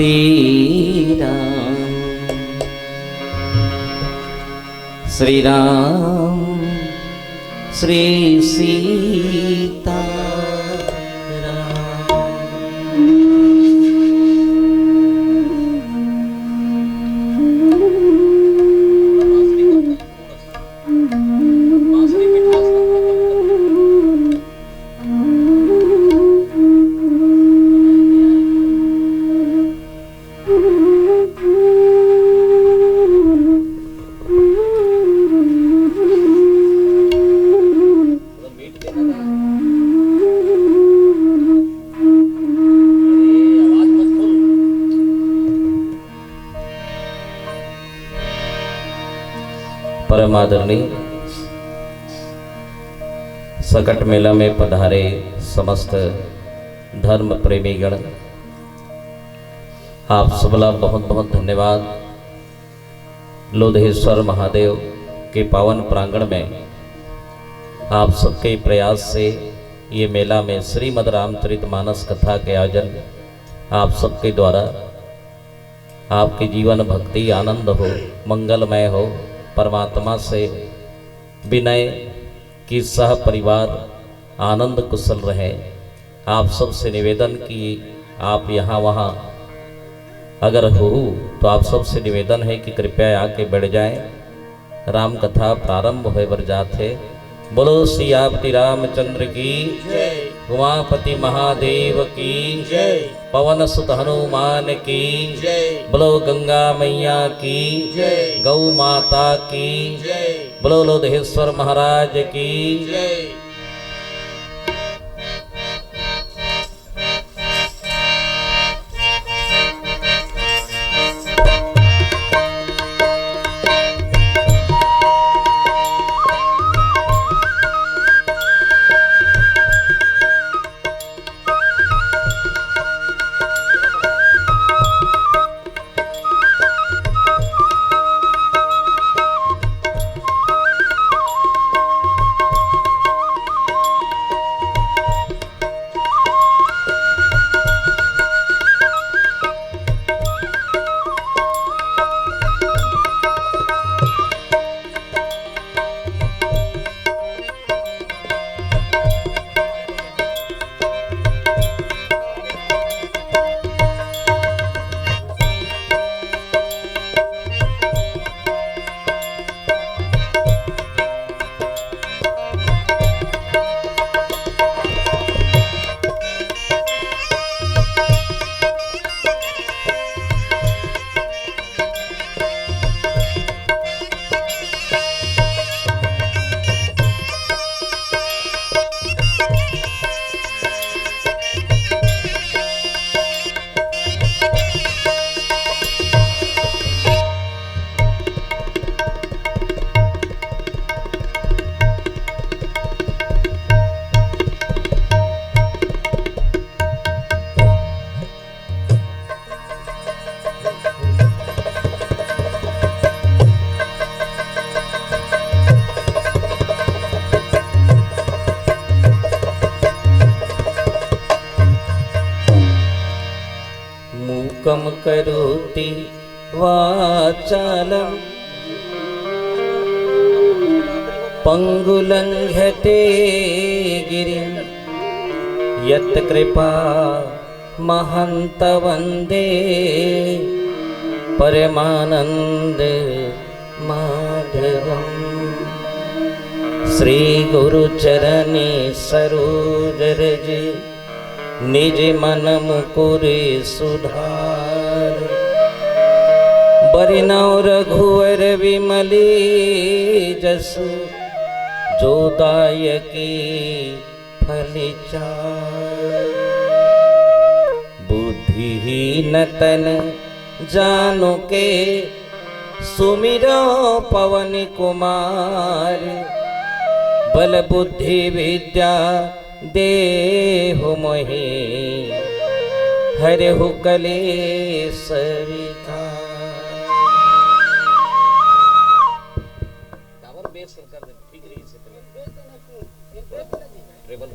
श्री राम श्री राम श्री सीता परम आदरणीय सकट मेला में पधारे समस्त धर्म प्रेमीगण, आप सबला बहुत बहुत धन्यवाद। लोधेश्वर महादेव के पावन प्रांगण में आप सबके प्रयास से ये मेला में श्रीमद् रामचरितमानस कथा के आयोजन आप सबके द्वारा आपके जीवन भक्ति आनंद हो, मंगलमय हो, परमात्मा से विनय कि सह परिवार आनंद कुशल रहे। आप सबसे निवेदन कि आप यहाँ वहाँ अगर हो तो आप सबसे निवेदन है कि कृपया आके बैठ जाएं। राम कथा प्रारंभ होए बर जाते। बोलो सियापति रामचंद्र की जय, उमापति महादेव की जय, पवन सुत हनुमान की जय, बोलो गंगा मैया की जय, गौ माता की जय, बोलो लोधेश्वर महाराज की जय। मूकं करोति वाचालं पंगुलंघ्यते गिरिं यत्कृपा महन्त वन्दे परमानंद माधवम्। श्री गुरु चरणे सरोज रज निज मन मुकुरे सुधार। बरिनौ रघुवर विमली जसु जो दायकी फल चार। बुद्धिहीन तन जानो के सुमिरो पवन कुमार। बल बुद्धि विद्या देहु मोहि हरहु कलेश विकार। ट्रेबल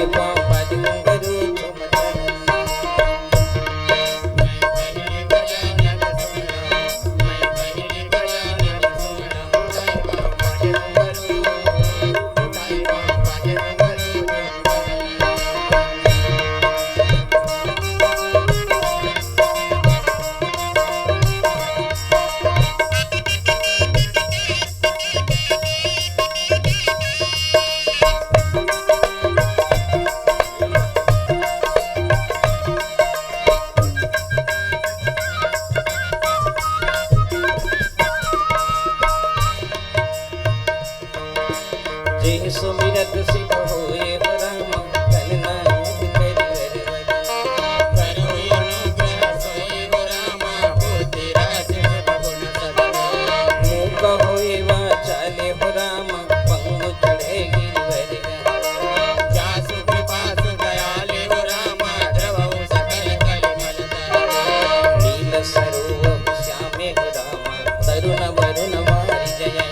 उठाए पाँव बाज घुंघरू झूम जे सुमिरत सिद्ध होए हो राम धन नायक करि हरि करो अनुग्रह सोए हो राम होते राज गुण सदन मूक होए वाचाले हो राम पंगु चढ़े गिरधरि जासु कृपा सु दयाले हो राम द्रवहु सकल कलिमल धर नील सरोवर श्यामे हो राम तरुण वरुण वारि जय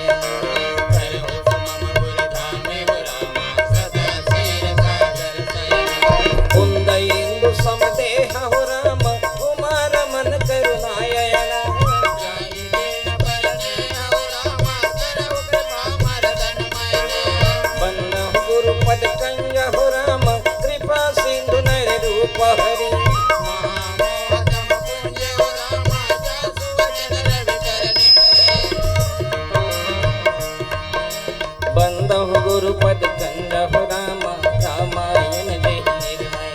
बंदहु गुरुपद कंज हो राम रामायण जय निर्मय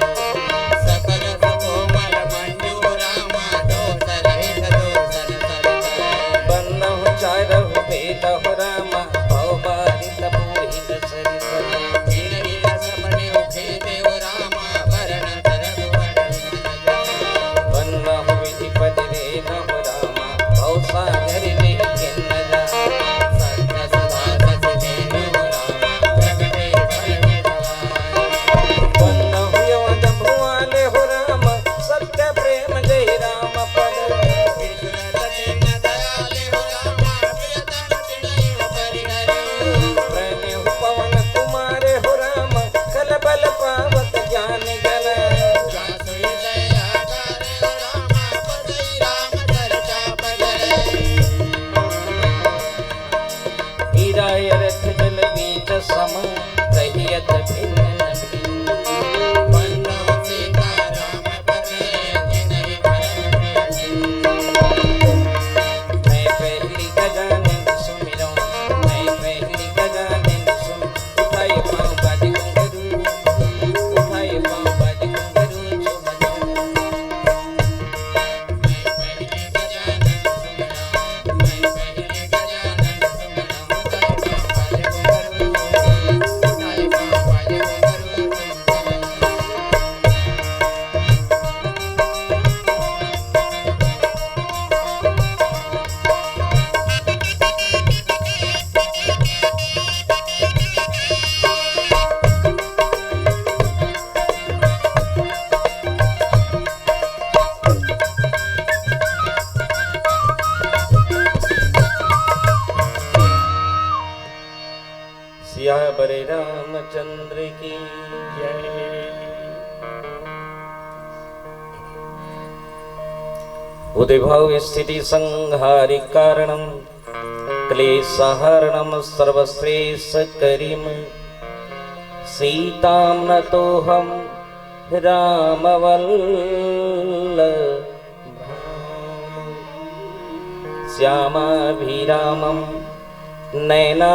सकल सुकोमल मंजू राम दोसर हित दोसन सरित बंदहु चारहु वेद हो राम भव बारित पूरित सरित नील नील समने उखेते हो राम वरण तरगुवन बंदहु विधि पद रेन हो राम भव सागर नहीं किन्नजा सम रहियत भिन्न मैं पहली गजानन सुमिरो मैं पहली गजानन सुन उठाए पाँव बाज घुंघरू उठाए पाँव बाज घुंघरू झूम सिया बरे रामचंद्र की जय। उदिभाव स्थिति संहारि कारणम क्लेशहरणम सर्वश्रेष्ठ करीम सीताम नतोहम रामवल्लभ श्यामाभिरामम नयनाभिरामम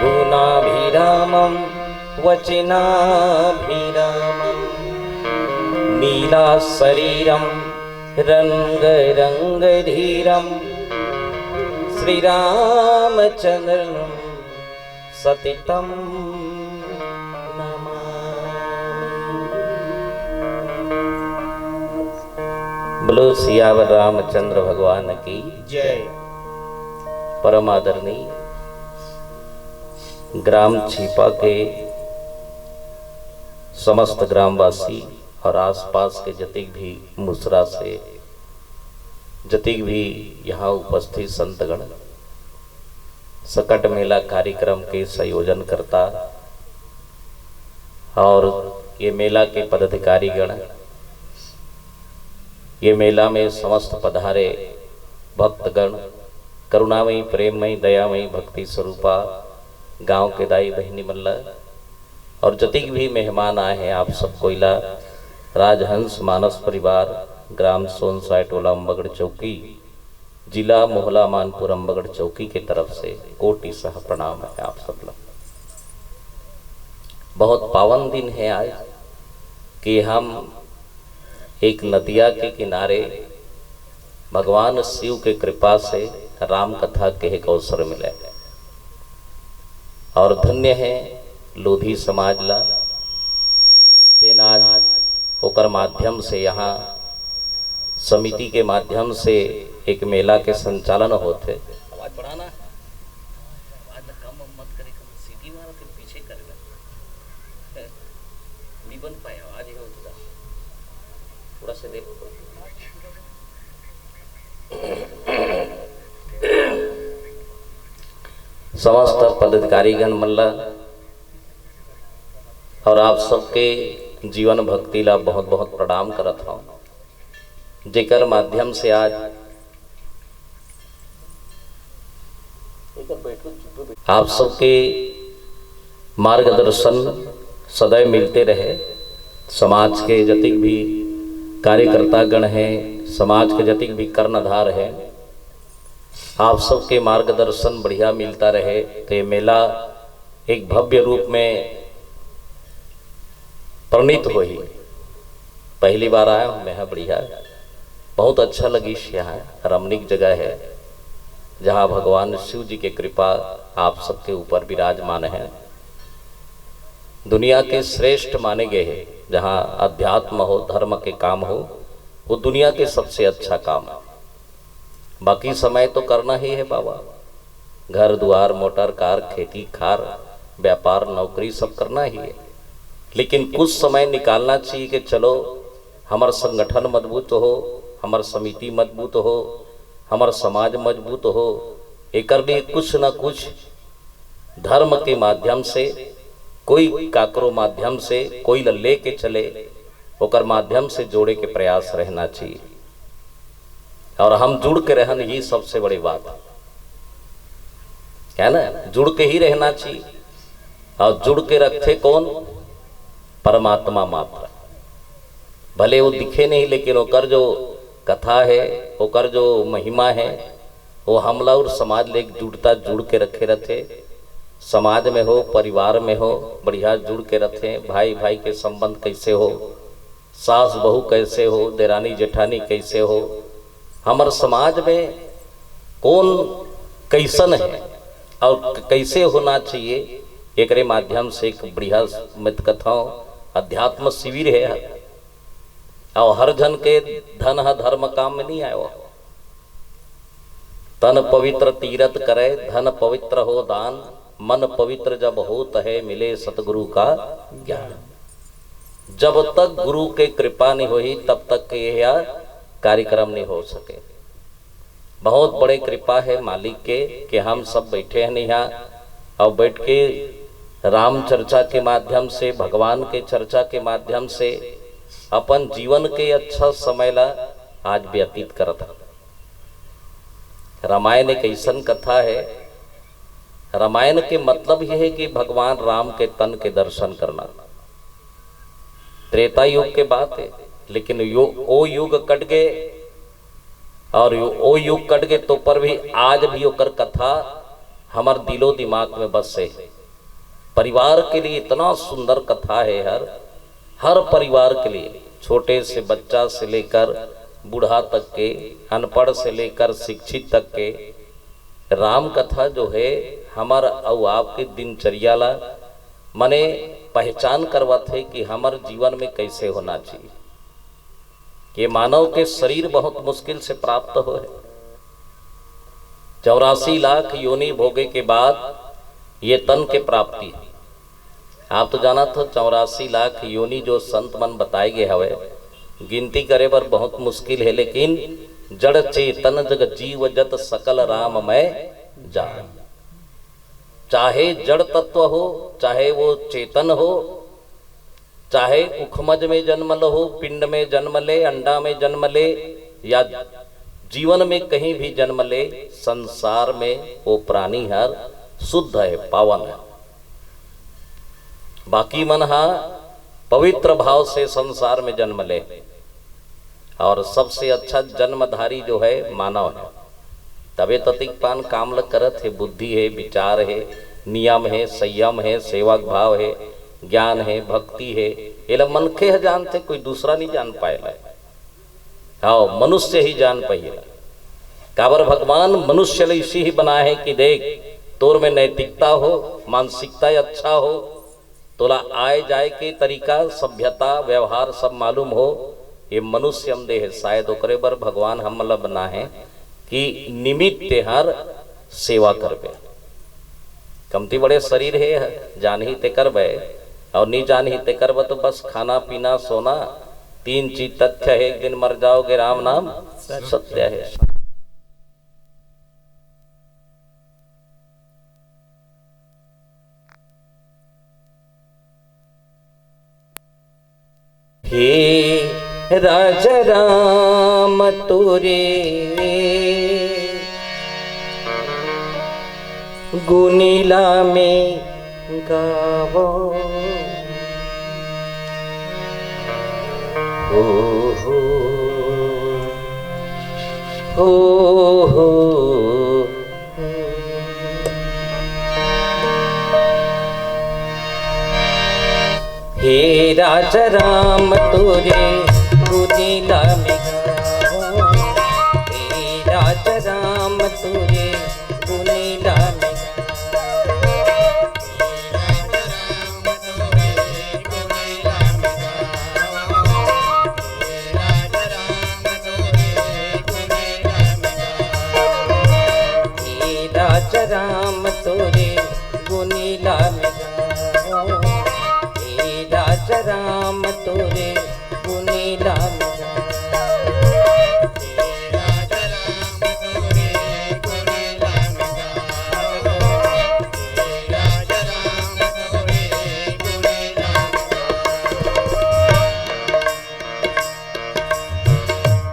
गुणाभिरामम वचनाभिरामम नीला शरीरम रंग रंगधीरम श्रीरामचंद्रम सतितम बोलो सियावर रामचंद्र भगवान की जय। परम आदरणीय ग्राम छिपा के समस्त ग्रामवासी और आसपास के जतिक भी मुसरा से जतिक भी यहाँ उपस्थित संतगण सकट मेला कार्यक्रम के संयोजन करता और ये मेला के पदाधिकारी गण, ये मेला में समस्त पधारे भक्तगण, करुणामयी प्रेममयी दयामयी भक्ति स्वरूपा गांव के दाई बहनी मल्ला और जतिक भी मेहमान आए हैं, आप सबको इला राजहंस मानस परिवार ग्राम सोनसाय टोला अम्बगढ़ चौकी जिला मोहला मानपुर अम्बगढ़ चौकी की तरफ से कोटि सह प्रणाम है आप सब लोग। बहुत पावन दिन है आज कि हम एक नदिया के किनारे भगवान शिव के कृपा से राम कथा के एक अवसर मिले और धन्य है लोधी समाज ला देनाज होकर माध्यम से यहाँ समिति के माध्यम से एक मेला के संचालन होते। आवाज बढ़ाना, आवाज कम मत करे, सीटी मारो फिर पीछे करेगा नहीं बन पाया, आवाज ही होता थोड़ा से देखो। समस्त पदाधिकारीगण मल्ला और आप सबके जीवन भक्ति ला बहुत बहुत प्रणाम करत हूँ, जेकर माध्यम से आज आप सबके मार्गदर्शन सदैव मिलते रहे। समाज के जतिक भी कार्यकर्ता गण हैं, समाज के जतिक भी कर्णधार हैं, आप सबके मार्गदर्शन बढ़िया मिलता रहे तो ये मेला एक भव्य रूप में प्रणीत हुई। पहली बार आया हूँ मैं, बढ़िया बहुत अच्छा लगी। यहाँ रमणीक जगह है जहाँ भगवान शिव जी की कृपा आप सबके ऊपर विराजमान है। दुनिया के श्रेष्ठ माने गए हैं, जहाँ अध्यात्म हो धर्म के काम हो वो दुनिया के सबसे अच्छा काम है। बाकी समय तो करना ही है बाबा, घर द्वार मोटर कार खेती खार व्यापार नौकरी सब करना ही है, लेकिन कुछ समय निकालना चाहिए कि चलो हमारा संगठन मजबूत हो, हमार समिति मजबूत हो, हमार समाज मजबूत हो, एक लिए कुछ न कुछ धर्म के माध्यम से कोई काकरो माध्यम से कोई ले के चले ओकर माध्यम से जोड़े के प्रयास रहना चाहिए। और हम जुड़ के रहन ही सबसे बड़ी बात है ना, जुड़ के ही रहना चाहिए। और जुड़ के रखे कौन? परमात्मा मात्र। भले वो दिखे नहीं लेकिन ओकर जो कथा है ओकर जो महिमा है वो हमला और समाज ले जुड़ता जुड़ के रखे रहते। समाज में हो परिवार में हो बढ़िया जुड़ के रखे। भाई भाई के संबंध कैसे हो, सास बहू कैसे हो, देरानी जेठानी कैसे हो, हमारे समाज में कौन कैसन है और कैसे होना चाहिए, एक माध्यम से एक बढ़िया मित कथाओं अध्यात्म शिविर है। और हर जन के धन धर्म काम में नहीं आयो। तन पवित्र तीरथ करे धन पवित्र हो दान, मन पवित्र जब होत है मिले सतगुरु का ज्ञान। जब तक गुरु के कृपा नहीं हुई तब तक यह कार्यक्रम नहीं हो सके। बहुत बड़े कृपा है मालिक के कि हम सब बैठे हैं यहाँ और बैठ के राम चर्चा के माध्यम से भगवान के चर्चा के माध्यम से अपन जीवन के अच्छा समय ला आज व्यतीत करता। रामायण एक ऐसन कथा है, रामायण के मतलब यह है कि भगवान राम के तन के दर्शन करना। त्रेता युग के बात है, लेकिन ओ युग कट गए और ओ युग कट गए तो पर भी आज भी ओकर कथा हमार दिलो दिमाग में बस है। परिवार के लिए इतना सुंदर कथा है, हर परिवार के लिए, छोटे से बच्चा से लेकर बूढ़ा तक के, अनपढ़ से लेकर शिक्षित तक के, राम कथा जो है हमारा और आपके दिनचर्या ला मने पहचान करवाते कि हमारे जीवन में कैसे होना चाहिए। ये मानव के शरीर बहुत मुश्किल से प्राप्त हो है। 84 लाख योनि भोगे के बाद ये तन के प्राप्ति है। आप तो जाना था 84 लाख योनि जो संत मन बताए गए हवे, गिनती करे पर बहुत मुश्किल है, लेकिन जड़ चेतन जग जीव जत सकल राम मैं जान। चाहे जड़ तत्व हो, चाहे वो चेतन हो, चाहे उखमज में जन्म हो, पिंड में जन्म ले, अंडा में जन्म ले, या जीवन में कहीं भी जन्म ले, संसार में वो प्राणी हर शुद्ध है, पावन है। बाकी मन हा पवित्र भाव से संसार में जन्म ले, और सबसे अच्छा जन्मधारी जो है मानव है। तबे ततिक पान कामल करत है, बुद्धि है, विचार है, नियम है, संयम है, सेवक भाव है, ज्ञान है, भक्ति है। ये मनखे है जानते, कोई दूसरा नहीं जान पाएला। हाँ, मनुष्य ही जान पाइएला। काबर भगवान मनुष्य ले इसी ही बना है कि देख तोर में नैतिकता हो, मानसिकता अच्छा हो, तोला आए जाए के तरीका, सभ्यता, व्यवहार सब मालूम हो। ये मनुष्य हम दे है, शायद ओकरे बर भगवान हमला बना है कि निमित्त हर सेवा करबे। कमती बड़े शरीर है, जान ही ते करबे, और नहीं जान ही ते करबे तो बस खाना पीना सोना, 3 चीज तथ्य है। एक दिन मर जाओगे, राम नाम सत्य है। हे राजा राम तोरे गुनीला में गावो, हो हो हो हो। हे राजा राम तोरे गुनीला में गावो, हे राजा राम तोरे गुनीला में राम तोरे गुनीला में गावो, हे राजा राम तोरे गुनीला में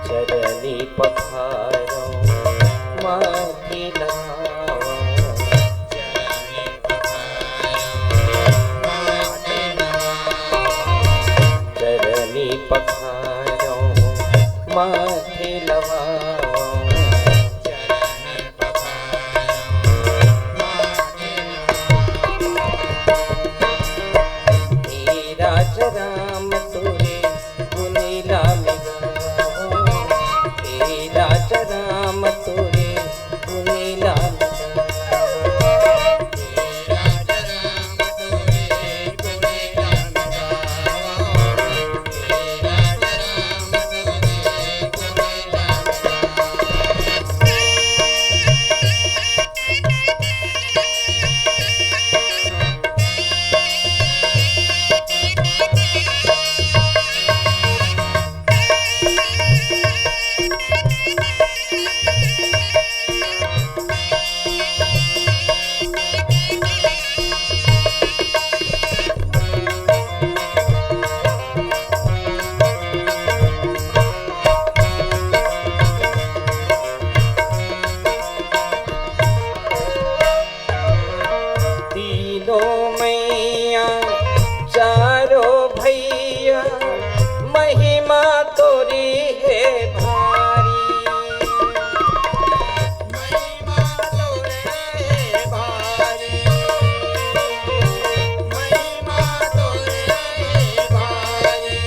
चरनी पखारो माथे लगाओ, चरनी पखारो माथे लगाओ, हे राजा राम तोरे गुनीला में गावो, हे राजा राम तोरे गुनीला में महिमा तोरी है भारी, महिमा तोरे है भारी, महिमा तोरे है भारी।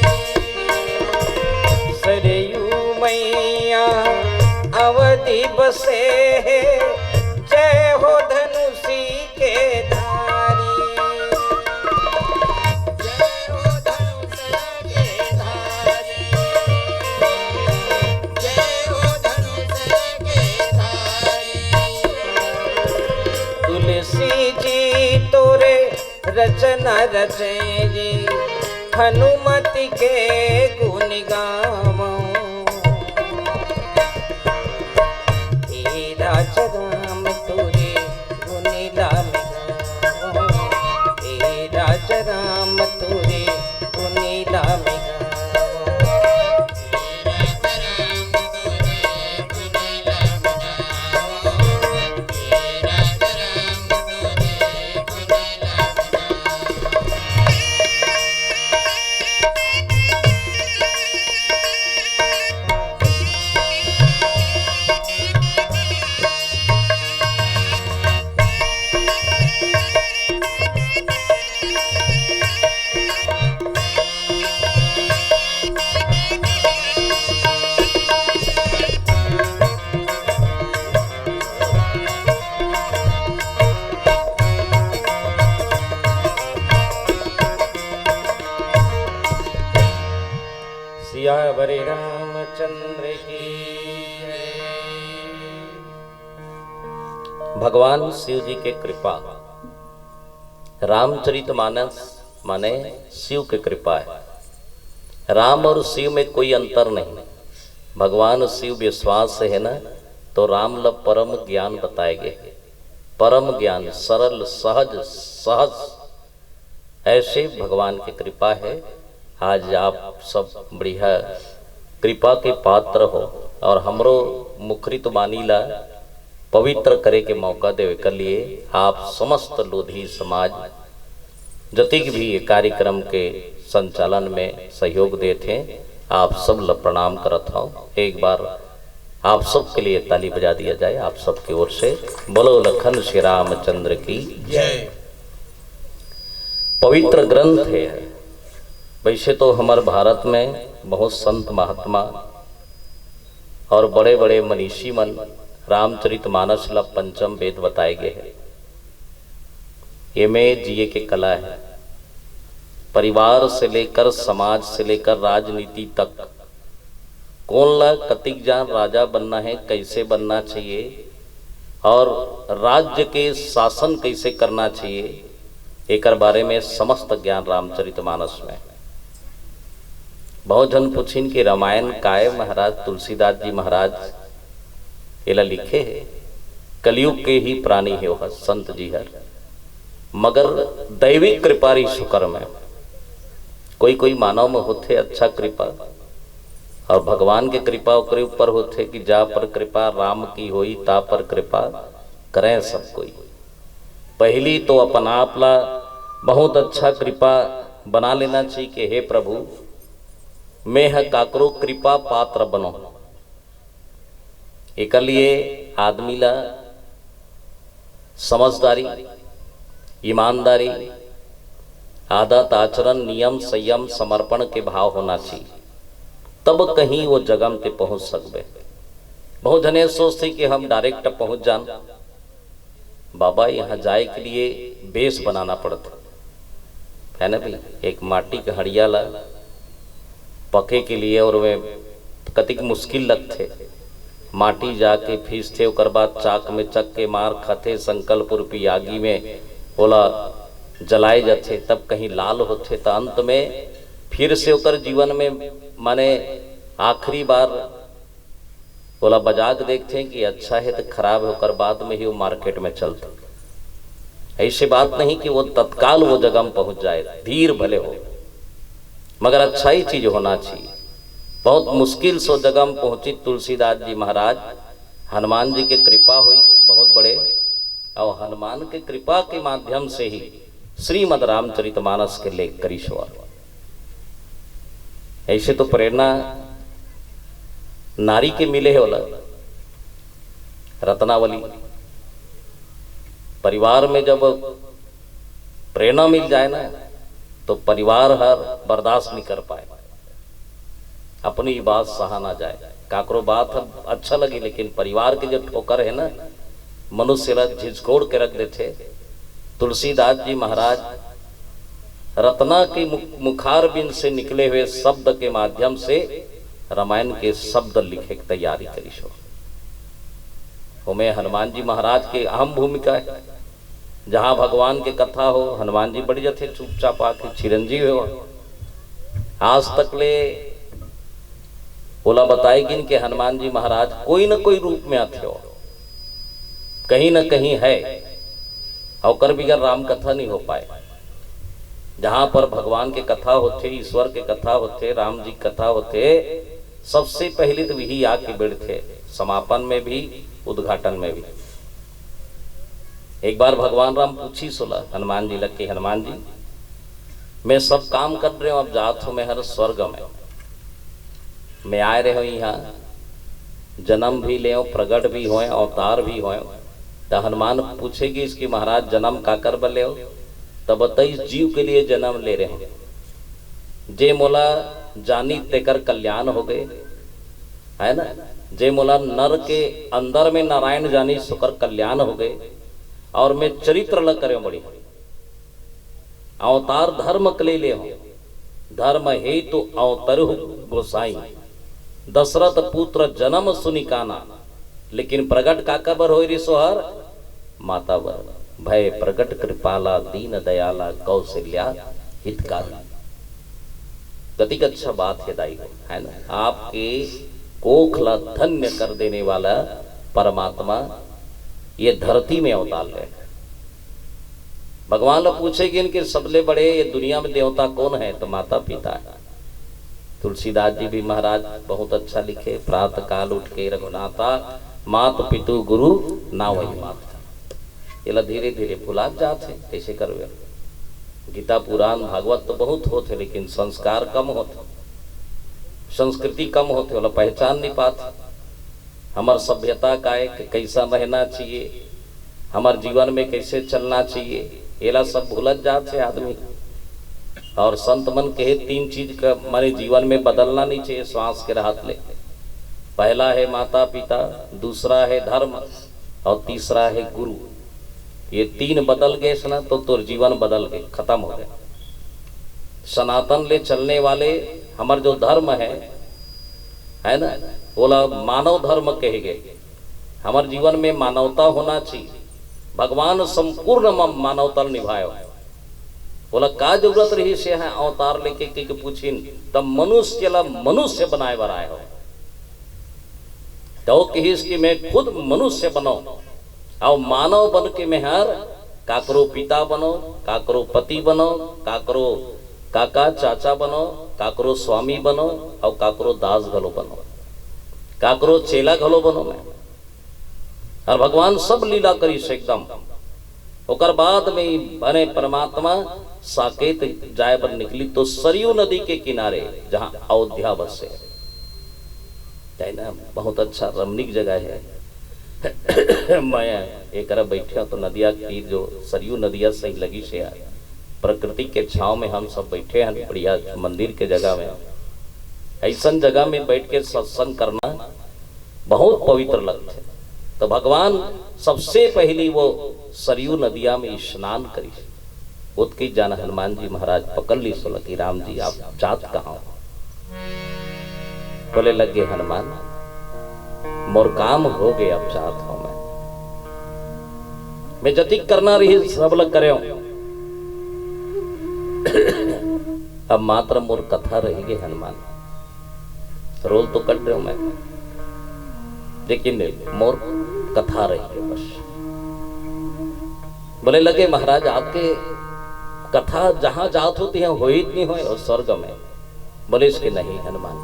सरयू मैया अवधि बसे है, जय हो धनुषी के धारी, तोरे रचना रचे जी, हनुमति के गुण गावो, हे राजा राम तोरे गुनीला में गावो। सियावर रामचंद्र की। भगवान शिव जी के कृपा, रामचरितमानस माने शिव की कृपा है। राम और शिव में कोई अंतर नहीं। भगवान शिव विश्वास है ना, तो राम ल परम ज्ञान बताएंगे। परम ज्ञान सरल सहज सहज, ऐसे भगवान की कृपा है। आज आप सब बढ़िया कृपा के पात्र हो और हमरो मुखरित मानीला पवित्र करे के मौका देवे के लिए आप समस्त लोधी समाज जतिक भी ये कार्यक्रम के संचालन में सहयोग देते हैं, आप सब ल प्रणाम करत हूँ। एक बार आप सब के लिए ताली बजा दिया जाए आप सब की ओर से। बोलो लखन श्री रामचंद्र की जय। पवित्र ग्रंथ है। वैसे तो हमारे भारत में बहुत संत महात्मा और बड़े बड़े मनीषी मन रामचरितमानस ला पंचम वेद बताए गए हैं। ये में जिए के कला है। परिवार से लेकर समाज से लेकर राजनीति तक कौन ला कतिक जान राजा बनना है, कैसे बनना चाहिए और राज्य के शासन कैसे करना चाहिए, एक बारे में समस्त ज्ञान रामचरितमानस में। बहुत जन पूछिन कि रामायण काय महाराज तुलसीदास जी महाराज एला लिखे है। कलयुग के ही प्राणी है वह संत जी हर, मगर दैविक कृपा री शुक्र में कोई कोई मानव में होते अच्छा कृपा और भगवान के कृपा ओकरे ऊपर होते कि जा पर कृपा राम की होई ता पर कृपा करें सब कोई। पहली तो अपन आपला बहुत अच्छा कृपा बना लेना चाहिए कि हे प्रभु मैं है काकरो कृपा पात्र बनो। एक लिए आदमी ला समझदारी, ईमानदारी, आदत आचरण, नियम, संयम, समर्पण के भाव होना चाहिए, तब कहीं वो जगह पे पहुंच सकते। बहुत जने सोचते कि हम डायरेक्ट पहुंच जान, बाबा यहाँ जाए के लिए बेस बनाना पड़ता है ना भाई। एक माटी का हड़िया ला पके के लिए और वे कतिक मुश्किल लगते। माटी जाके फीसते ओकर बाद चाक में चक के मार खाते, संकल्पुर की आगी में ओला जलाए जाते, तब कहीं लाल होते तो अंत में फिर से ओकर जीवन में माने आखिरी बार ओला बजाक देखते हैं कि अच्छा है तो खराब है, ओकर बाद में ही वो मार्केट में चलता। ऐसी बात नहीं कि वो तत्काल वो जगह में पहुंच जाए, धीर भले हो मगर अच्छा ही चीज होना चाहिए। बहुत मुश्किल से जगह में पहुंची तुलसीदास जी महाराज, हनुमान जी के कृपा हुई बहुत बड़े, और हनुमान के कृपा के माध्यम से ही श्रीमद् रामचरितमानस के लेख करी शुआ। ऐसे तो प्रेरणा नारी के मिले है वाला रत्नावली। परिवार में जब प्रेरणा मिल जाए ना तो परिवार हर बर्दाश्त नहीं कर पाए, अपनी बात सहा ना जाए। काकरो बात अच्छा लगी लेकिन परिवार के जो ठोकर है ना, मनुष्य झिझकोड़ के रख देते। तुलसीदास जी महाराज रत्ना के मुखार बिन से निकले हुए शब्द के माध्यम से रामायण के शब्द लिखे की तैयारी करी शो। उमें हनुमान जी महाराज की अहम भूमिका है। जहाँ भगवान की कथा हो हनुमान जी बढ़ जाते चुपचाप आके चिरंजीव हो। आज तक ले बोला बताएगी कि हनुमान जी महाराज कोई न कोई रूप में आते हो, कहीं न कहीं है, और बिगर राम कथा नहीं हो पाए। जहां पर भगवान के कथा होते, ईश्वर के कथा होते, राम जी कथा होते, सबसे पहले तो वही आके बैठते, समापन में भी उद्घाटन में भी। एक बार भगवान राम पूछी सोला हनुमान जी लग के, हनुमान जी मैं सब काम कर रहे हूं, अब जात हूं मैं हर स्वर्ग में, मैं आए रहे हो यहाँ, जन्म भी ले प्रगट भी हो अवतार भी हो। तो हनुमान पूछेगी इसकी महाराज जन्म का कर बले हो, तब बताइए जीव के लिए जन्म ले रहे हो। जे मोला जानी तेकर कल्याण हो गए है ना, जे मोला नर के अंदर में नारायण जानी सुकर कल्याण हो गए, और मैं चरित्र ल करे बड़ी अवतार धर्म के ले हो, धर्म हेतु अवतरु गोसाई, दशरथ पुत्र जन्म सुनिकाना। लेकिन प्रगट काका बर होई री सोहर माता बर, भय प्रगट कृपाला दीन दयाला कौशल्या हितकारी। गतिक अच्छा बात है दाई, है ना। आपके कोखला धन्य कर देने वाला परमात्मा ये धरती में अवतार ले। भगवान लोग पूछेगी इनके सबले बड़े ये दुनिया में देवता कौन है, तो माता पिता है। तुलसीदास जी भी महाराज बहुत अच्छा लिखे, प्रातः काल उठ के रघुनाथा मात पितु गुरु ना वही माता। ये धीरे धीरे भुला जाते कैसे करवे। गीता पुराण भागवत तो बहुत होते, लेकिन संस्कार कम होते, संस्कृति कम होते, वाला पहचान नहीं पाते। हमार सभ्यता का है कि कैसा रहना चाहिए, हमार जीवन में कैसे चलना चाहिए, येला सब भूलत जाते आदमी। और संत मन कहे 3 चीज का हमारे जीवन में बदलना नहीं चाहिए श्वास के राहत ले। पहला है माता पिता, दूसरा है धर्म और तीसरा है गुरु। ये 3 बदल गए ना तो तोर जीवन बदल गए, खत्म हो गया। सनातन ले चलने वाले हमार जो धर्म है ना, बोला मानव धर्म कहे गए। हमार जीवन में मानवता होना चाहिए। भगवान संपूर्ण मानवता निभाए। बोला का जरूरत रही से है अवतार लेके के पूछिन, तब मनुष्य ला मनुष्य बनाए बनाए हो तो कि मैं खुद मनुष्य बनो और मानव बन के मेहर काकरो पिता बनो, काकरो पति बनो, काकरो काका चाचा बनो, काकरो स्वामी बनो और काकरो दास घलो बनो, काकरो चेला घलो बनो मैं। और भगवान सब लीला करी से एकदम। ओकर बाद में बने परमात्मा साकेत जाए पर निकली तो सरयू नदी के किनारे जहां अयोध्या बसे है ना, बहुत अच्छा रमणीक जगह है। मैं एक बैठे तो नदिया तीर जो सरयू नदिया सही लगी से यार, प्रकृति के छाव में हम सब बैठे हैं बढ़िया मंदिर के जगह में। ऐसा जगह में बैठ के सत्संग करना बहुत पवित्र लगता है। तो भगवान सबसे पहली वो सरयू नदिया में स्नान करी। उसकी जान हनुमान जी महाराज पकड़ ली, सोला कि राम जी आप जात कहाँ हो? बोले लगे हनुमान मोर काम हो गए, अब जात हूं मैं जति करना रही सब लग करे। अब मात्र मोर कथा रहेगी हनुमान, रोल तो कट रहे हो मैं, लेकिन मोर कथा रही है बस। बोले लगे महाराज आपके कथा जहां जात होती है हो ही नहीं हो और स्वर्ग में। बोले इसके नहीं हनुमान,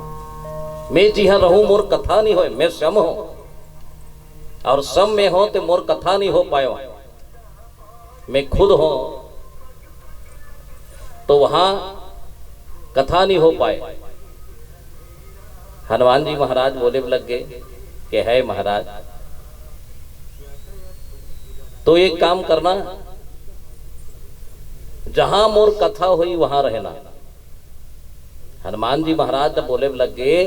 मैं जिहां रहूं मोर कथा नहीं हो, मैं सम हूं और सम में हो तो मोर कथा नहीं हो पायो। मैं खुद हो तो वहां कथा नहीं हो पाए। हनुमान जी महाराज बोले लगे कि है महाराज तो एक काम करना, जहां मोर कथा हुई वहां रहना। हनुमान जी महाराज बोले लगे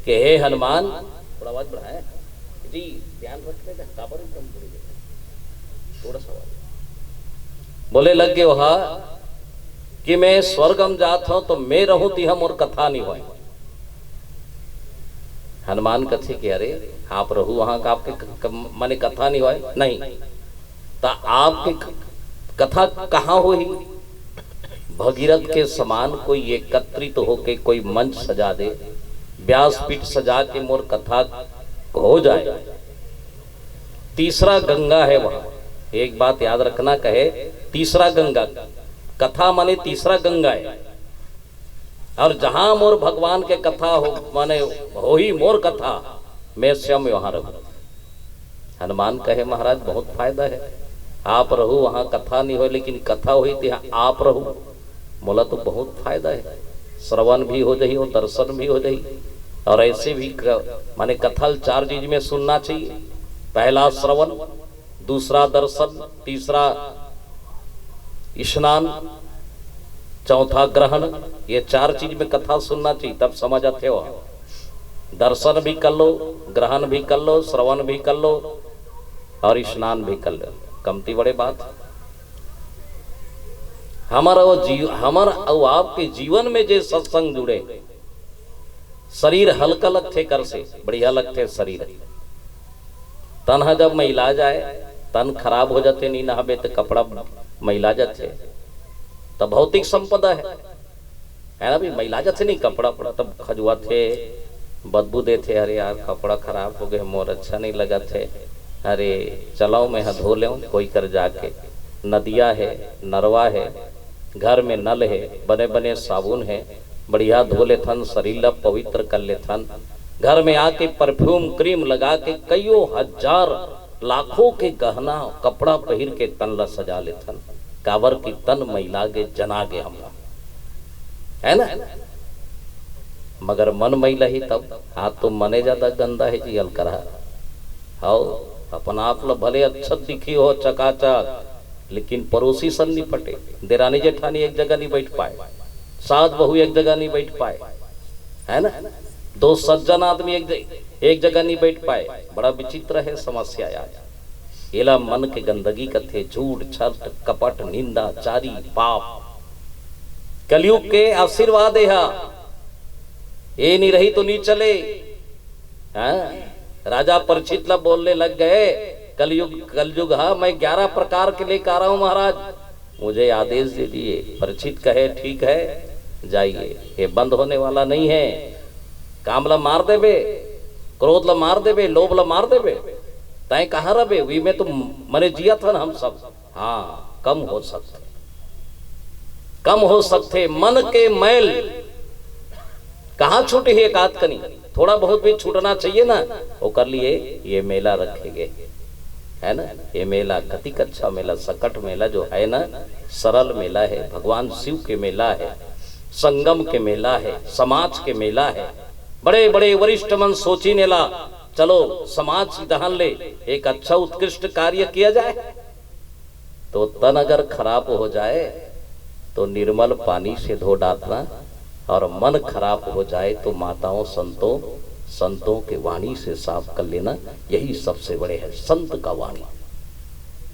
कि हे हनुमान, थोड़ा आवाज बढ़ाए जी, ध्यान रखने का काबर एकदम थोड़ा सा। बोले लगे वहां कि मैं स्वर्गम जात हूं तो मैं रहूं तिहा मोर कथा नहीं हो। हनुमान कथे कि अरे आप रहू वहां का आपके माने कथा नहीं हो? नहीं, तो आपकी कथा कहाँ हुई? भगीरथ के समान कोई एकत्रित होके कोई मंच सजा दे, व्यासपीठ सजा के मोर कथा हो जाए। तीसरा गंगा है वहां, एक बात याद रखना, कहे तीसरा गंगा, कथा माने तीसरा गंगा है। और जहां मोर भगवान के कथा हो माने हो ही मोर कथा, मैं स्वयं वहां रहूं। हनुमान कहे महाराज बहुत फायदा है, आप रहू वहां कथा नहीं हो, लेकिन कथा हुई थी आप रहू। बोला तो बहुत फायदा है, श्रवण भी हो जाही और दर्शन भी हो जाही। और ऐसे भी माने कथा 4 चीज में सुनना चाहिए। पहला श्रवण, दूसरा दर्शन, तीसरा स्नान, चौथा ग्रहण। ये 4 चीज में कथा सुनना चाहिए, तब समझ आते हो। दर्शन भी कर लो, ग्रहण भी कर लो, श्रवण भी कर लो और स्नान भी कर लो, कमती बड़े बात। हमारा वो हमारा और आपके जीवन में जे सत्संग जुड़े, शरीर हल्का लगते कर से बढ़िया लगते शरीर। तन जब मैला जाए, तन खराब हो जाते, नहीं नहाबे तो कपड़ा मैला जाते, तो भौतिक संपदा है ना भी। मैला जाते नहीं कपड़ा पड़ा तब खजुआ थे, बदबू देते, अरे यार कपड़ा खराब हो गए, मोर अच्छा नहीं लगा थे, अरे चलाओ मैं यहाँ धो ले कोई कर जाके। नदिया है, नरवा है, घर में नल है, बने बने साबुन है, बढ़िया धो ले थन, शरीर पवित्र कर ले थन। घर में आके परफ्यूम क्रीम लगा के कईयों हजार लाखों के गहना कपड़ा पहिर के तन ला सजा ले थन। काबर की तन मैला गे जना गे हमरा, है ना। मगर मन मैला ही तब, हाथ तो मने ज्यादा गंदा है जी अलकरा। हाओ अपन आप ला भले अच्छा दिखी हो चकाचक, लेकिन पड़ोसी सन नहीं पटे, देरानी जेठानी एक जगह नहीं बैठ पाए, सास बहू एक जगह नहीं बैठ पाए, है ना। दो सज्जन आदमी एक जगह नहीं बैठ पाए। बड़ा विचित्र है समस्या आज। एला मन के गंदगी कथे, झूठ छल कपट निंदा चारी पाप कलयुग के आशीर्वाद है। ये नहीं रही तो नहीं चले। राजा परीक्षित ला बोलने लग गए, कलयुग हाँ मैं 11 प्रकार के लेकर आ रहा हूं महाराज, मुझे आदेश दे दिए। परीक्षित कहे ठीक है जाइए, ये बंद होने वाला नहीं है। काम ला मार देबे, क्रोध ला मार देबे, लोभ ला मार देबे, तय कहाँ रहे वी में तुम मरे जिया था ना हम सब। हाँ कम हो सकते, कम हो सकते। मन के मैल कहाँ छूटे है, एक आध कनी थोड़ा बहुत भी छूटना चाहिए ना, वो कर लिए। ये मेला रखेंगे, है ना। ये मेला कतिक अच्छा मेला, सकट मेला जो है ना, सरल मेला है, भगवान शिव के मेला है, संगम के मेला है, समाज के मेला है। बड़े बड़े वरिष्ठ मन सोची नेला, चलो समाज दहन ले, एक अच्छा उत्कृष्ट कार्य किया जाए। तो तन अगर खराब हो जाए तो निर्मल पानी से धो डालना, और मन खराब हो जाए तो माताओं संतों के वाणी से साफ कर लेना। यही सबसे बड़े है संत का वाणी।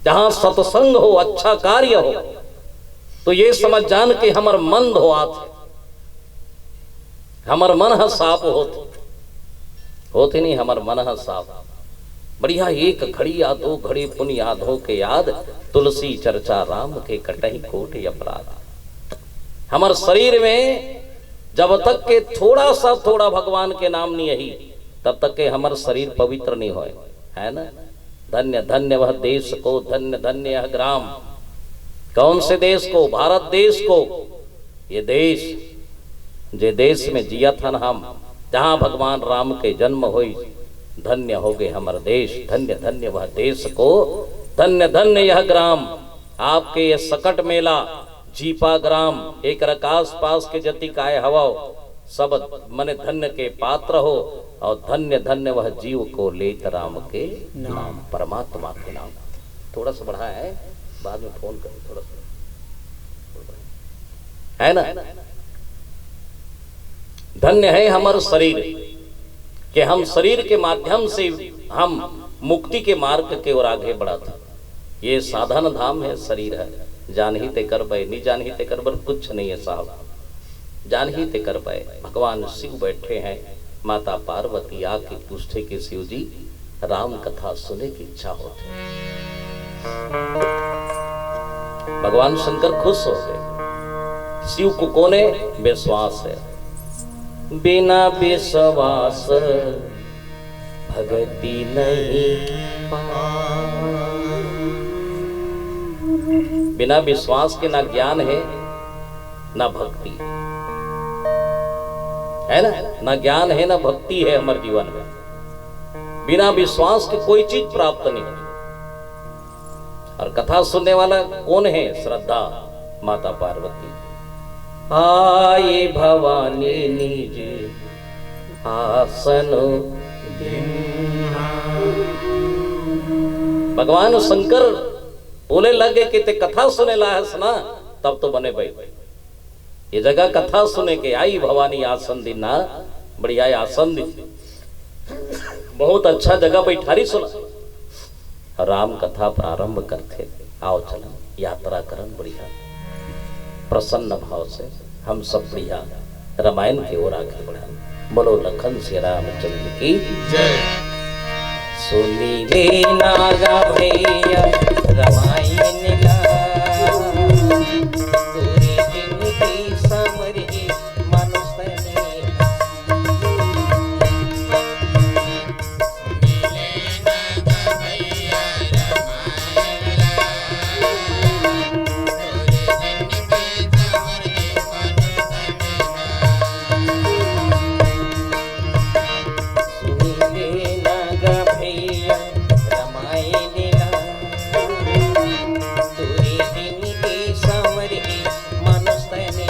जहां सत्संग हो, अच्छा कार्य हो, तो ये समझ जान के हमर मन धोआत, हमर मन है साफ होते नहीं, हमर मन है साफ। बढ़िया एक घड़ी या दो घड़ी पुण्य यादों के याद, तुलसी चर्चा राम के कटही कोट अपराध। हमर शरीर में जब तक के थोड़ा भगवान के नाम नहीं यही, तब तक के हमार शरीर पवित्र नहीं होए, है ना। धन्य धन्य वह देश को, धन्य धन्य यह ग्राम। कौन से देश को? भारत देश को। ये देश जे देश में जिया था हम, जहाँ भगवान राम के जन्म हुई, धन्य हो गए हमारा देश। धन्य धन्य वह देश को, धन्य धन्य यह ग्राम। आपके ये सकट मेला जीपा ग्राम, एक रकाश पास के जति काय हवा, सब मने धन्य के पात्र हो, और धन्य धन्य वह जीव को लेत राम के नाम, परमात्मा के नाम। थोड़ा सा बढ़ा है, बाद में फोन करें, थोड़ा सा है ना। धन्य है हमारा शरीर कि हम शरीर के माध्यम से हम मुक्ति के मार्ग के ओर आगे बढ़ा था। ये साधन धाम है, शरीर है। जान ही ते कर पाए, नहीं जान ही ते कर पर कुछ नहीं है साहब, जान ही ते कर पाए। भगवान शिव बैठे हैं, माता पार्वती आके पूछते कि शिव जी राम कथा सुने की इच्छा होती। भगवान शंकर खुश हो गए। शिव को कोने विश्वास है, बिना विश्वास भगति नहीं। बिना विश्वास के ना ज्ञान है ना भक्ति है, ना ज्ञान है ना भक्ति है हमारे जीवन में। बिना विश्वास के कोई चीज प्राप्त नहीं है। और कथा सुनने वाला कौन है? श्रद्धा माता पार्वती। आए भवानी निज आसन भगवान शंकर बोले लगे कि ते कथा सुने लायस ना, तब तो बने भाई ये जगह कथा सुने के आई भवानी आसन दीना, बढ़िया आसन दी, बहुत अच्छा जगह बैठारी सुना। राम कथा प्रारंभ करते, आओ चलो यात्रा करन बढ़िया। प्रसन्न भाव से हम सब प्रिया रामायण की ओर आगे बढ़ा। बोलो लखन श्री रामचंद्र की जय। सुनी ले नागा भैया रामायण ला, तुरे दिन की समरी मनुष्य ने।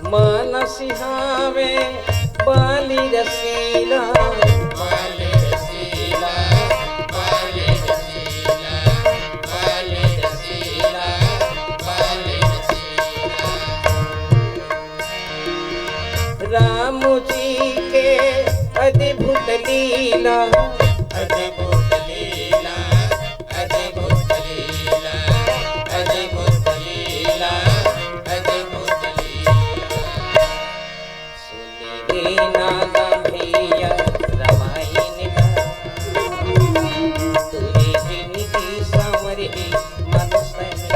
मन सिहावे बाली रसीला, बाली रसीला, बाली रसीला, बाली रसीला, बाली रसीला। राम जी के अद्भुत लीला, अद्भुत लीला, अद्भुत लीला, अद्भुत लीला, अद्भुत लीला। सुनी नागा भैया रामायण ला, तुरे दिन की सांवरी मनुष्य ने।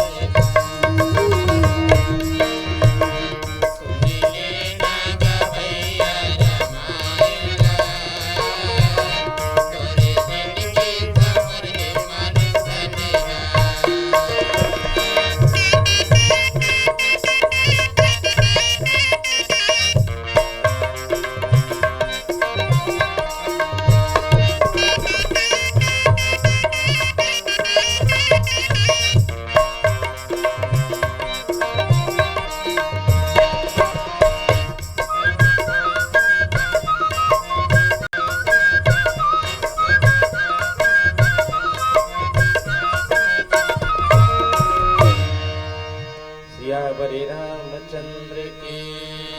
सियावरी रामचंद्र की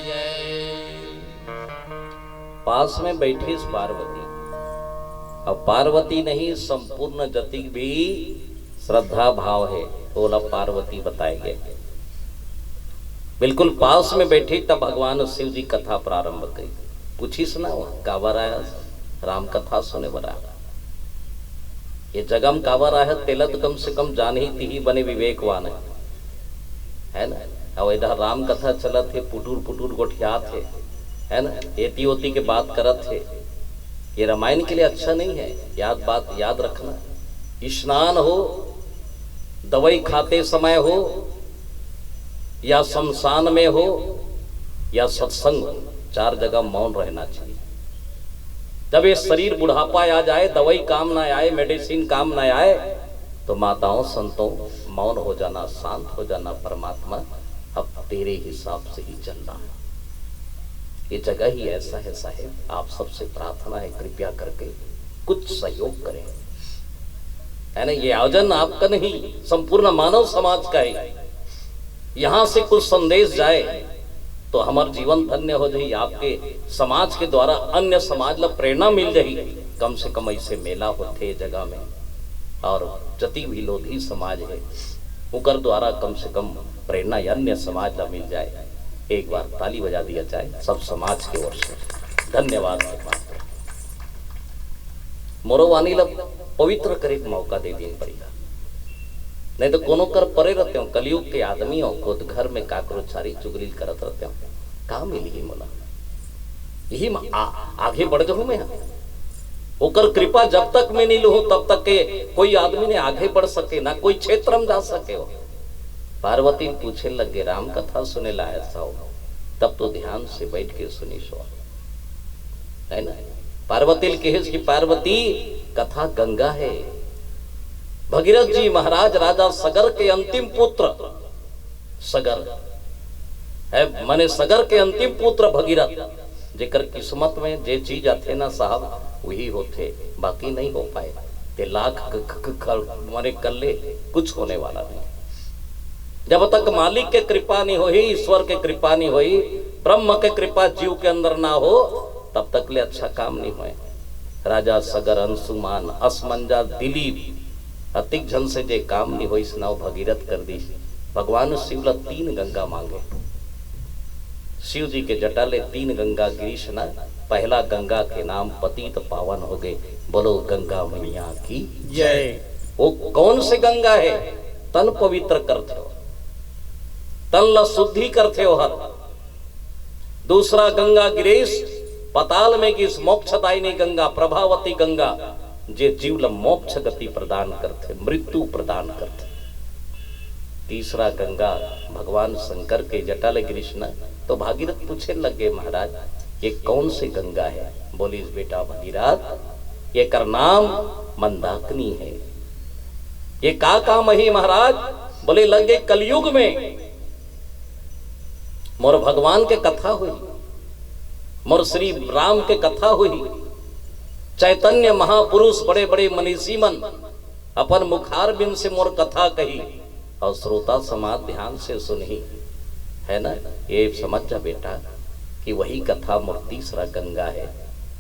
जय। पास में बैठी इस पार्वती, अब पार्वती नहीं संपूर्ण जति भी श्रद्धा भाव है, बोला पार्वती बताएंगे। बिल्कुल पास में बैठी तब भगवान शिव जी कथा प्रारंभ करी। पूछी सुना कावर आया राम कथा सुने बरा, ये जगम कावर आया तेलत कम से कम जान ही ती बने विवेकवान है ना। अब इधर राम कथा चलत थे, पुटुर पुटुर गोठिया थे, है ना, एती ओती के बात करत थे। ये रामायण के लिए अच्छा नहीं है, बात याद रखना। स्नान हो दवाई खाते समय हो या शमशान में हो या सत्संग हो, 4 जगह मौन रहना चाहिए। जब ये शरीर बुढ़ापा आ जाए, दवाई काम ना आए, मेडिसिन काम ना आए, तो माताओं संतों मौन हो जाना, शांत हो जाना। परमात्मा अब तेरे हिसाब से ही चलना है। ये जगह ही ऐसा है साहेब, आप सबसे प्रार्थना है कृपया करके कुछ सहयोग करें। है ना, ये आयोजन आपका नहीं, संपूर्ण मानव समाज का है। यहां से कुछ संदेश जाए तो हमारा जीवन धन्य हो जाए। आपके समाज के द्वारा अन्य समाज ला प्रेरणा मिल जाए। कम से कम ऐसे मेला होते जगह में, और जति भी लोधी समाज है उकर द्वारा कम से कम प्रेरणा अन्य समाज ला मिल जाए। एक बार ताली बजा दिया जाए सब समाज की ओर से। धन्यवाद। मोरो वाणी ला पवित्र करे मौका दे दिए पड़ेगा, नहीं तो कोनो कर परे रहते हो। कलयुग के आदमी हो, खुद घर में काकरोचारी चुगली करत रहते हो, कहा मिली मोला यही आगे बढ़ जाऊं मैं। ओकर कृपा जब तक मैं नहीं लू तब तक के कोई आदमी ने आगे बढ़ सके ना, कोई क्षेत्र में जा सके हो। पार्वती पूछे लगे राम कथा सुने ला ऐसा हो, तब तो ध्यान से बैठ के सुनी सो, है ना। पार्वती कहे कि पार्वती कथा गंगा है। भगीरथ जी महाराज राजा सगर के अंतिम पुत्र, सगर है माने सगर के अंतिम पुत्र भगीरथ, जेकर किस्मत में जे चीज आते ना साहब वही होते, बाकी नहीं हो पाए। ते लाख माने कर ले कुछ होने वाला नहीं। जब तक मालिक के कृपा नहीं हुई, ईश्वर के कृपा नहीं हुई, ब्रह्म के कृपा जीव के अंदर ना हो, तब तक ले अच्छा काम नहीं हुए। राजा सगर अंशुमान असमंजा दिलीप अतिक जन से जे काम नहीं हुई, सुनाओ भगीरथ कर दी। भगवान शिवला 3 गंगा मांगे। शिव जी के जटा ले 3 गंगा गिरीश ना, पहला गंगा के नाम पतित पावन हो गए। बोलो गंगा मैया की जय। वो कौन से गंगा है? तन पवित्र करते हो, तन ला शुद्धि करते हो हर। दूसरा गंगा गिरीश पताल में की मोक्षदायिनी गंगा, प्रभावती गंगा, जे जीव ला मोक्ष गति प्रदान करते, मृत्यु प्रदान करते। तीसरा गंगा भगवान शंकर के जटा ले गिरीश ना, तो भागीरथ पूछे लगे महाराज ये कौन सी गंगा है? बोली बेटा भगीरथ ये कर नाम मंदाकिनी है। ये का काम है महाराज? बोले लगे कलयुग में मोर भगवान के कथा हुई, मोर श्री राम के कथा हुई। चैतन्य महापुरुष बड़े बड़े मनीषी मन अपन मुखार बिन से मोर कथा कही, और श्रोता समाज ध्यान से सुनही, है ना। ये समझ जा बेटा कि वही कथा मोर तीसरा गंगा है।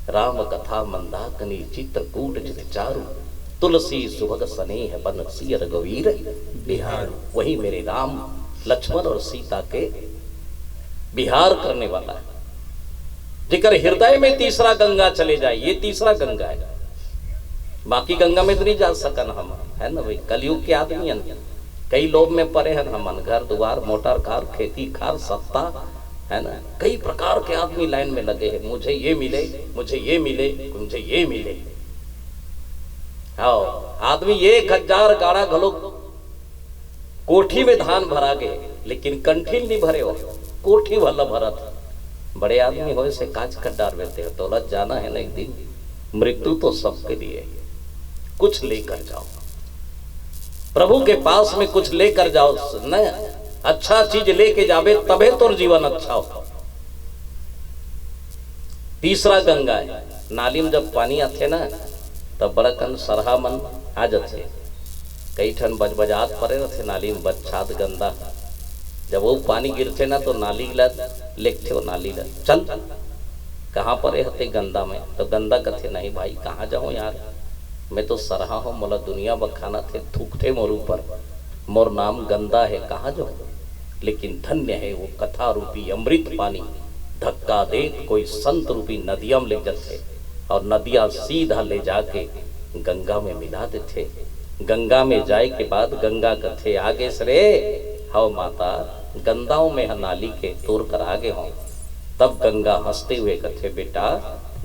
राम कथा मंदाकिनी चित्रकूट जित चारु, तुलसी सुभग स्नेह बन सिय रघुवीर बिहार। वही मेरे राम लक्ष्मण और सीता के बिहार करने वाला है, जिकर हृदय में तीसरा गंगा चले जाए। ये तीसरा गंगा है, बाकी गंगा में तो नहीं जा सकन हम, है ना भाई। कलयुग के आदमी कई लोग में पड़े हैं हमन, घर द्वार मोटर कार खेती खार सत्ता, है ना। कई प्रकार के आदमी लाइन में लगे हैं, मुझे ये मिले, मुझे ये मिले, मुझे ये मिले। हाँ आदमी 1000 गाड़ा घलो कोठी में धान भरा गए, लेकिन कंठील नहीं भरे हो, कोठी वाला भरत। बड़े आदमी हो से काज कर डाल देते हो, दौलत जाना है ना एक दिन, मृत्यु तो सबके लिए। कुछ लेकर जाओ प्रभु के पास में, कुछ लेकर जाओ न, अच्छा चीज लेके जावे तबे तो जीवन अच्छा हो। तीसरा गंगा है, नाली में जब पानी आते ना तब बड़ा कन सरहा मन आ जाते। कई ठन बजबजात पड़े रहते नाली में, बच्छाद गंदा। जब वो पानी गिरते ना तो नाली लिखते हो, नाली चल कहाँ परे हते गंदा में, तो गंदा कथे नहीं भाई कहाँ जाऊँ यार, मैं तो सरहा हूँ, मोला दुनिया बखाना थे थूकते मोर ऊपर, मोर नाम गंदा है, कहाँ जाऊँ। लेकिन धन्य है वो कथा रूपी अमृत पानी, धक्का दे कोई संत रूपी नदियां ले जाते, और नदियां सीधा ले जाके गंगा में मिला देते। गंगा में जाए के बाद गंगा कथे आगे सरे हाओ माता गंदाओं में नाली के तोड़ कर आगे हो। तब गंगा हंसते हुए कथे बेटा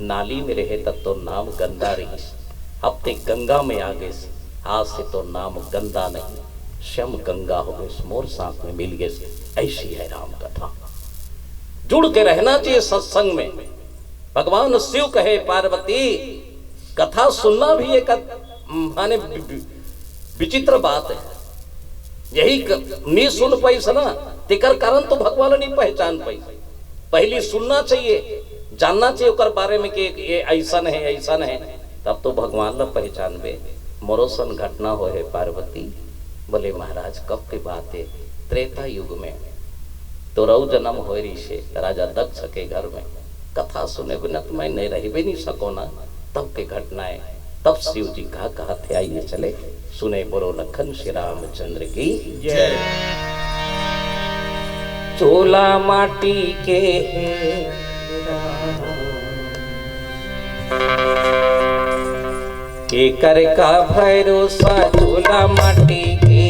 नाली में रहे तब तो नाम गंदा रही, अब ते गंगा में आगे से आज से तो नाम गंदा नहीं, श्याम गंगा हो गए, मोर साथ में मिल गए। ऐसी है राम कथा। जुड़ के रहना चाहिए सत्संग में। भगवान शिव कहे पार्वती कथा सुनना भी एक माने विचित्र बात है। यही नहीं सुन पाई ना तिकर कारण तो भगवान नहीं पहचान पाई। पहली सुनना चाहिए, जानना चाहिए उकर बारे में कि ये ऐसा है ऐसा है, तब तो भगवान ला पहचान बे। मोरोसन घटना हो है पार्वती। बोले महाराज कब की बात है? त्रेता युग में तो रऊ जन्म हो रही से राजा दक्ष के घर में। कथा सुने बिना तो मैं नहीं रह भी नहीं सको ना। तब की घटना है। तब शिव जी कहा थे आइए चले सुने। बोलो लखन श्री रामचंद्र की जय। चोला माटी के कर का भरोसा चोला माटी के।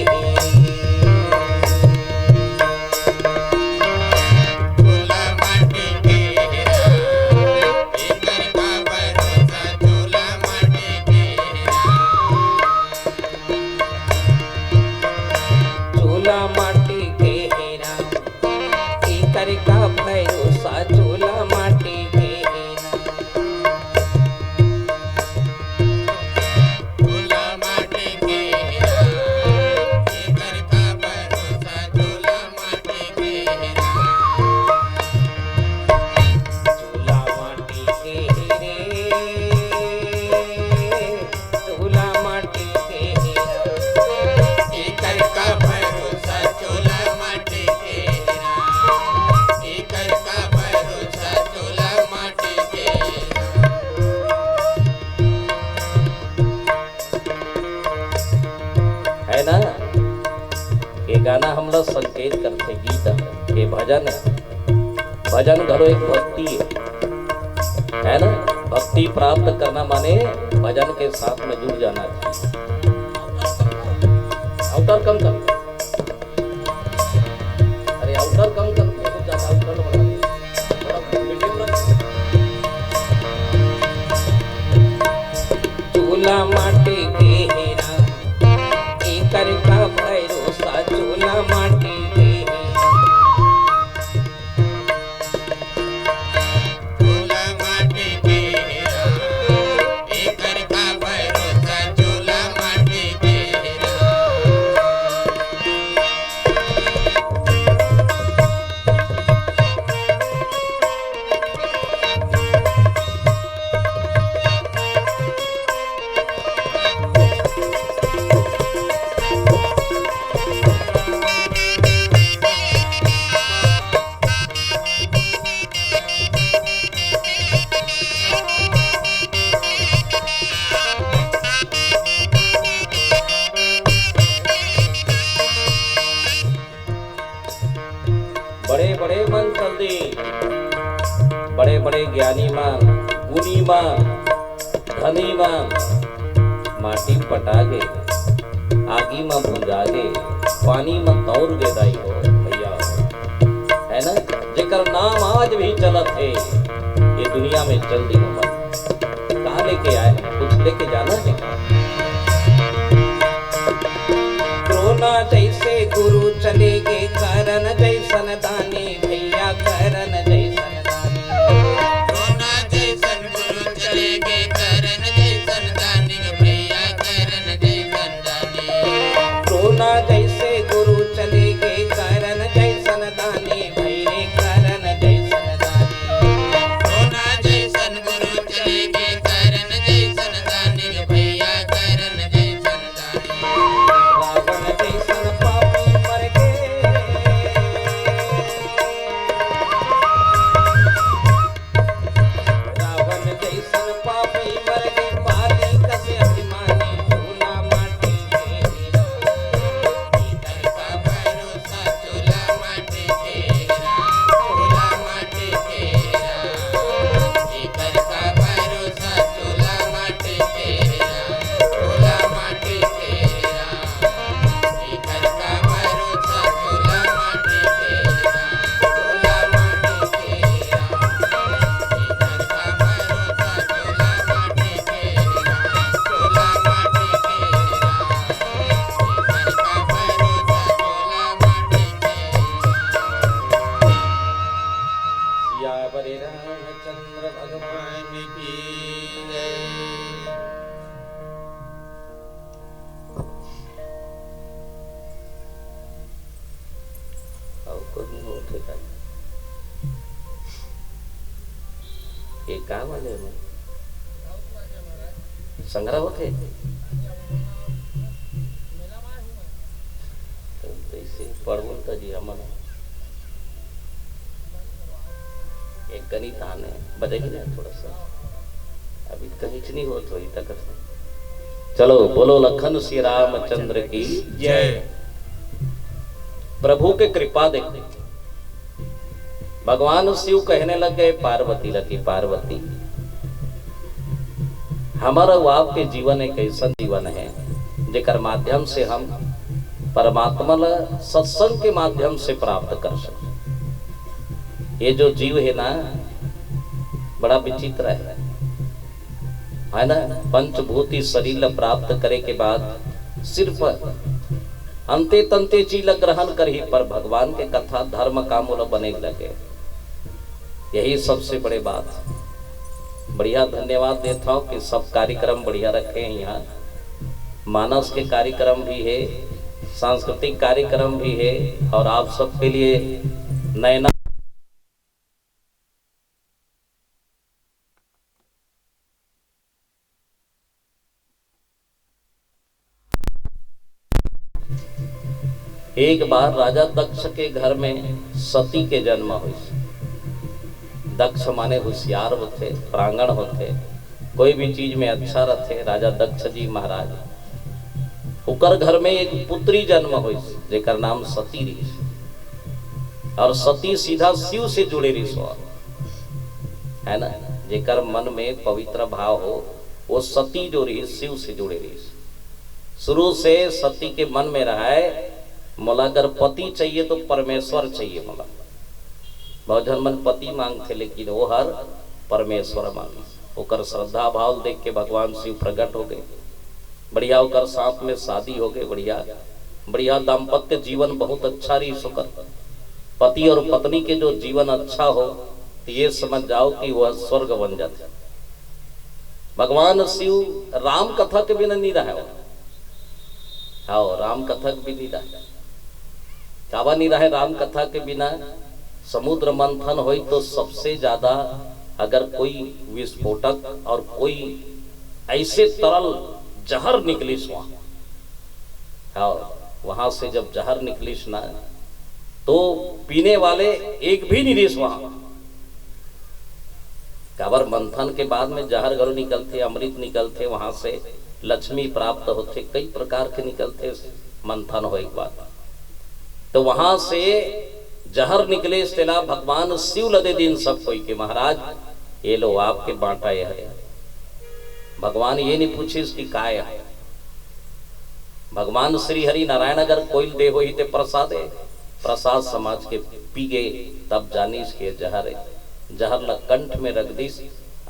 गाना हम लोग संकेत करते गीत है, ये भजन है। भजन घरो एक भक्ति है ना। भक्ति प्राप्त करना माने भजन के साथ में जुड़ जाना चाहिए। आउटर कम कर, अरे आउटर कम कर, बहुत ज्यादा आउटर बढ़ा चूल्हा माटी के हेरा एकर का भरोसा। चूल्हा माटी के चूल्हा माटी के एकर का भरोसा। चूल्हा माटी के बड़े बड़े मन चलते, बड़े बड़े ज्ञानी मान, गुणी मान, धनी मान माटी पटागे, आगी में भुंजागे, पानी में तौर गे दाई हो भैया, है ना। जेकर नाम आज भी चलत है ये दुनिया में जल्दी हो मत। कहाँ लेके आए? कुछ लेके जाना है। द्रोणा जैसे गुरु चले गे, करण जैसन दानी भैया, करण जैसन दानी। द्रोणा जैसन गुरु चले गे, करण जैसन दानी भैया, करण जैसन दानी। द्रोणा जैसे गुरु चले गे, करण जैसन दानी भैया, करण जैसन दानी। द्रोणा जैसन गुरु चले गे, करण जैसन दानी भैया, करण जैसन दानी। रावण जैसन पापी मर गे, रावण जैसन पापी मर गे, पाली कसे अभिमानी। चूल्हा माटी के पिताजी। ये का वाले में संग्रह होते तो पढ़ू तो जी हमन एक गणित आने बजेगी ना थोड़ा सा, अभी कहीं नहीं हो थोड़ी तक। चलो बोलो लखन श्री रामचंद्र की जय। प्रभु के कृपा देखो, भगवान शिव कहने लग गए पार्वती लगी पार्वती, हमारा वो आपके जीवन एक ऐसा जीवन है जेकर माध्यम से हम परमात्मा सत्संग के माध्यम से प्राप्त कर सकते। ये जो जीव है ना बड़ा विचित्र है ना, पंचभूति शरीर प्राप्त करे के बाद सिर्फ अंते तंते चील ग्रहण कर ही पर भगवान के कथा धर्म कामूल बने लगे। यही सबसे बड़े बात। बढ़िया धन्यवाद देता हूँ कि सब कार्यक्रम बढ़िया रखे हैं। यहाँ मानस के कार्यक्रम भी है, सांस्कृतिक कार्यक्रम भी है और आप सबके लिए नैना एक बार राजा दक्ष के घर में सती के जन्म हुई। दक्ष माने होशियार होते, प्रांगण होते, कोई भी चीज में अच्छा रहते। राजा दक्ष जी महाराज उकर घर में एक पुत्री जन्म हुई जेकर नाम सती रही। और सती सीधा शिव से जुड़े रही सो है ना, जेकर मन में पवित्र भाव हो वो सती जो रही शिव से जुड़े रही। शुरू से सती के मन में रहा है मोला अगर पति चाहिए तो परमेश्वर चाहिए। मोला बहुत जन मन पति मांगते लेकिन वो हर परमेश्वर मांगे। ओकर श्रद्धा भाव देख के भगवान शिव प्रकट हो गए। बढ़िया होकर साथ में शादी हो गई। बढ़िया बढ़िया दाम्पत्य जीवन बहुत अच्छा रही। सुकर पति और पत्नी के जो जीवन अच्छा हो तो ये समझ जाओ कि वह स्वर्ग बन जाते। भगवान शिव राम कथा के बिना नहीं रहा। हाँ राम कथा के भी नहीं रहा। कावा नहीं रहे राम कथा के बिना। समुद्र मंथन हो तो सबसे ज्यादा अगर कोई विस्फोटक और कोई ऐसे तरल जहर निकलिस वहां से जब जहर निकलिस ना तो पीने वाले एक भी नहीं रिस वहां। काबर मंथन के बाद में जहर गरु निकलते, अमृत निकलते, वहां से लक्ष्मी प्राप्त होते, कई प्रकार के निकलते मंथन हो एक बात। तो वहां से जहर निकले इसला भगवान शिव लदे दिन सब कोई के महाराज ये लो आपके बांटा यह है। भगवान ये नहीं पूछे इसकी काय है। भगवान श्री हरि नारायण अगर कोई दे हो ते प्रसादे प्रसाद समाज के पी गए तब जानी इसके जहर है। जहर ल कंठ में रख दी,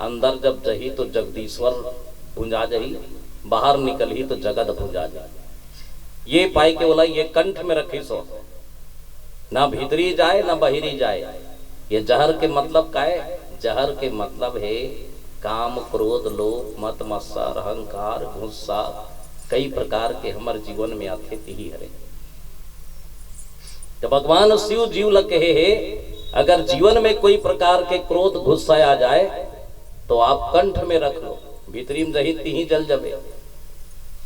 अंदर जब जही तो जगदीश्वर भुंजा जही, बाहर निकल ही तो जगत भुंजा जाए। ये पाई के बोला ये कंठ में रखी सो ना भीतरी जाए ना बहिरी जाए। ये जहर के मतलब का है? जहर के मतलब है काम क्रोध लोभ मत मत्सर अहंकार गुस्सा कई प्रकार के हमारे जीवन में आते ही हरे। तो भगवान शिव जीव ल कहे है अगर जीवन में कोई प्रकार के क्रोध गुस्सा आ जाए तो आप कंठ में रख लो, भीतरी में जही ही जल जबे।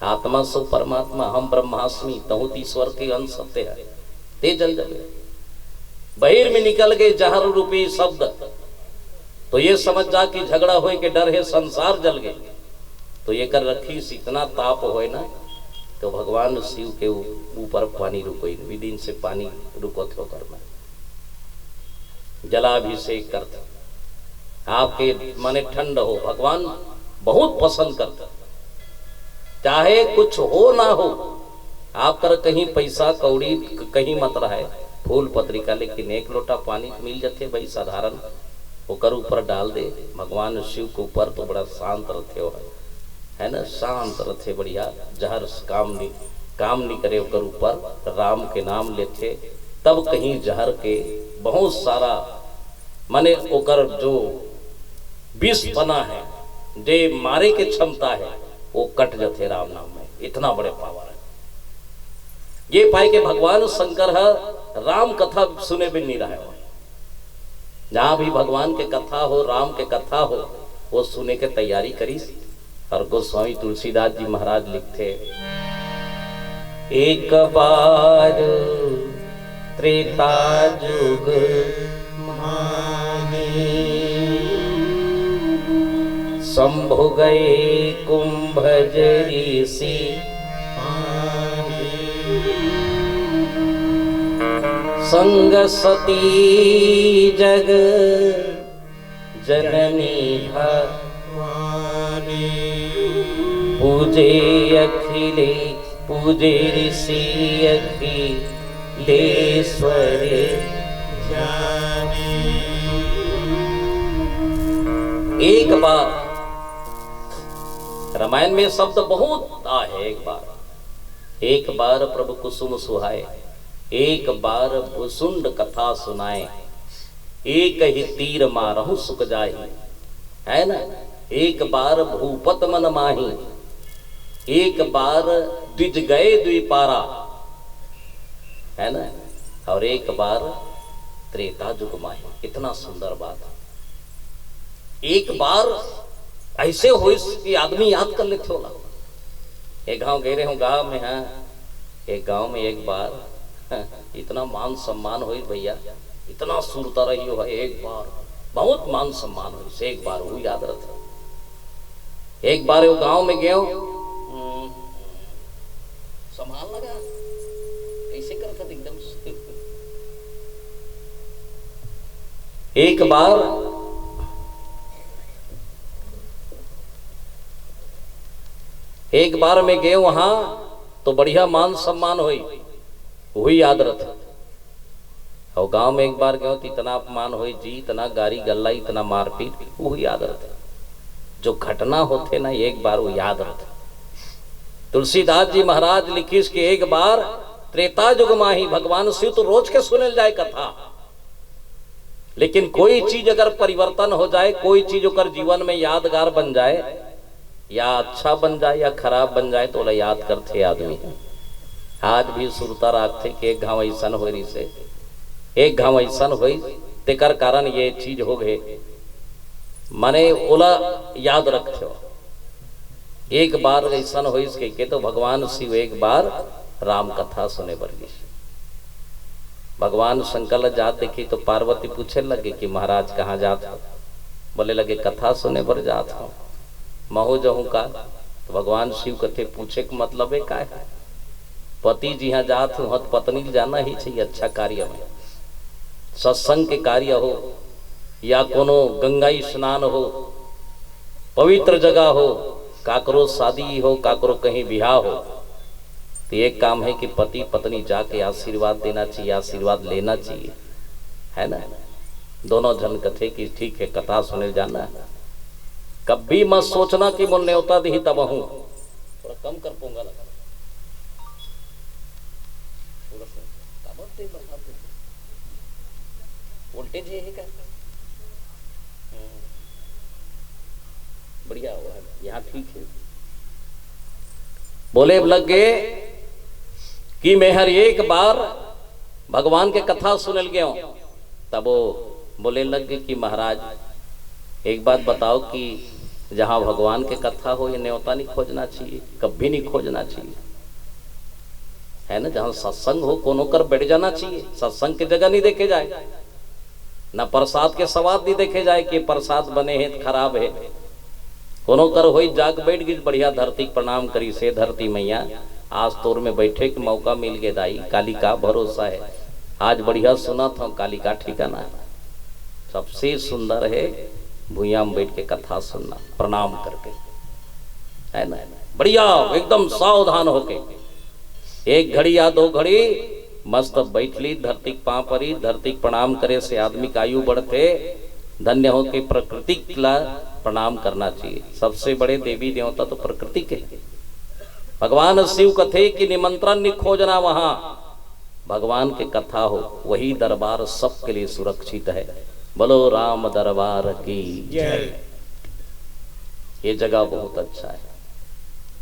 आत्मा सो परमात्मा हम ब्रह्मास्मि तहुत ईश्वर के अंश सत्य है ते जल जबे। बहिर में निकल गए जहर रूपी शब्द तो ये समझ जा कि झगड़ा होए के डर है संसार जल गए। तो ये कर रखी इतना ताप होए ना तो भगवान शिव के ऊपर पानी रुको विदिन से पानी रुको थे करना जलाभिषेक करते आपके माने ठंड हो। भगवान बहुत पसंद करता, चाहे कुछ हो ना हो आप कर कहीं पैसा कौड़ी कहीं मत रहे फूल पत्रिका, लेकिन एक लोटा पानी मिल जाते भाई साधारण होकर ऊपर डाल दे। भगवान शिव के ऊपर तो बड़ा शांत रहते हो है ना, शांत रहते बढ़िया। जहर काम नहीं करे होकर ऊपर राम के नाम लेते तब कहीं जहर के बहुत सारा माने ओकर जो विष बना है जे मारे के क्षमता है वो कट जाते राम नाम में। इतना बड़े पावर है। ये पाए के भगवान शंकर है राम कथा सुने भी नहीं रहा है। जहां भी भगवान के कथा हो, राम के कथा हो, वो सुने के तैयारी करी। और गोस्वामी तुलसीदास जी महाराज लिखते, एक बार त्रेता जुग शंभु गए कुंभज ऋषि, संग सती जग जननी भवानी, पूजे अखिले पूजे ऋषि अखिलेश्वर ज्ञानी। एक बार, रामायण में शब्द बहुत आए। एक बार प्रभु कुसुम सुहाए, एक बार भुसुंड कथा सुनाए, एक ही तीर मारहु सुख जाहि, है ना। एक बार भूपत मन माही, एक बार द्विज गए द्विपारा, है ना। और एक बार त्रेता जुग माही। इतना सुंदर बात। एक बार ऐसे हो कि आदमी याद कर लेते होला। एक गांव गए रहे हूँ, गांव में है, एक गांव में एक बार इतना मान सम्मान हुई भैया, इतना सुरता रही हो। एक बार बहुत मान सम्मान हुई से, एक बार वो याद रखा। एक बार वो गांव में गए, संभाल लगा कैसे करता एकदम। एक बार में गए वहां तो बढ़िया मान सम्मान हुई, वही याद रखा। और गांव में एक बार गए तो इतना अपमान हुई जी, इतना गारी गल्ला, इतना मारपीट, वही याद रखा। जो घटना होते ना, एक बार वो याद रखा। तुलसीदास जी महाराज लिखिस कि एक बार त्रेता युग माही। भगवान शिव तो रोज के सुने जाए कथा, लेकिन कोई चीज अगर परिवर्तन हो जाए, कोई चीज अगर जीवन में यादगार बन जाए, या अच्छा बन जाए या खराब बन जाए, तो याद करते आदमी। आज भी सुरता रखते कि एक घाव ऐसा हो रही से, एक घाव ऐसा हुई तेकर कारण ये चीज हो गए, माने ओला याद रखो। एक बार ऐसा हो के तो भगवान शिव एक बार राम कथा सुने बरगी। भगवान शंकर जात देखी तो पार्वती पूछे लगे कि महाराज कहाँ जात हो? बोले लगे कथा सुने बर जात हो। महू जहू का तो भगवान शिव कथे पूछे के मतलब है का है? पति जी यहाँ जात हो तो पत्नी जाना ही चाहिए। अच्छा कार्य में, सत्संग के कार्य हो या कोनो गंगा स्नान हो, पवित्र जगह हो, काकरो शादी हो, काकरो कहीं ब्याह हो, तो एक काम है कि पति पत्नी जाके आशीर्वाद देना चाहिए, आशीर्वाद लेना चाहिए, है ना। दोनों जन कथे कि ठीक है कथा सुने जाना। कभी मत सोचना कि मुझे न्योता दी तब हूं। थोड़ा कम कर पाऊंगा, वोल्टेज है क्या? बढ़िया हुआ है, यहाँ ठीक है। बोले लगे कि मैं हर एक बार भगवान के कथा सुनल गया हूं। तब वो बोले लगे कि महाराज एक बात बताओ कि जहां भगवान के कथा हो ये न्योता नहीं खोजना चाहिए, कभी नहीं खोजना चाहिए, है ना। जहां सत्संग हो कोनो कर बैठ जाना चाहिए। सत्संग की जगह नहीं देखे जाए, ना प्रसाद के स्वाद नहीं देखे जाए कि प्रसाद बने हैं खराब है। कोनो कर हो जाग बैठ गई बढ़िया धरती प्रणाम करी से, धरती मैया आज तोर में बैठे के मौका मिल गया दाई, कालिका भरोसा है। आज बढ़िया सुना था कालिका ठिकाना है। सबसे सुंदर है भूया में बैठ के कथा सुनना प्रणाम करके, है ना। बढ़िया एकदम सावधान होके एक घड़ी या दो घड़ी मस्त बैठ ली, धरती पांव परी, धरती प्रणाम करे से आदमी का आयु बढ़ते, धन्य हो के प्रकृति का प्रणाम करना चाहिए। सबसे बड़े देवी देवता तो प्रकृति के। भगवान शिव कथे कि निमंत्रण नहीं खोजना, वहां भगवान के कथा हो वही दरबार सबके लिए सुरक्षित है। बोलो राम दरबार की जय। ये जगह बहुत अच्छा है।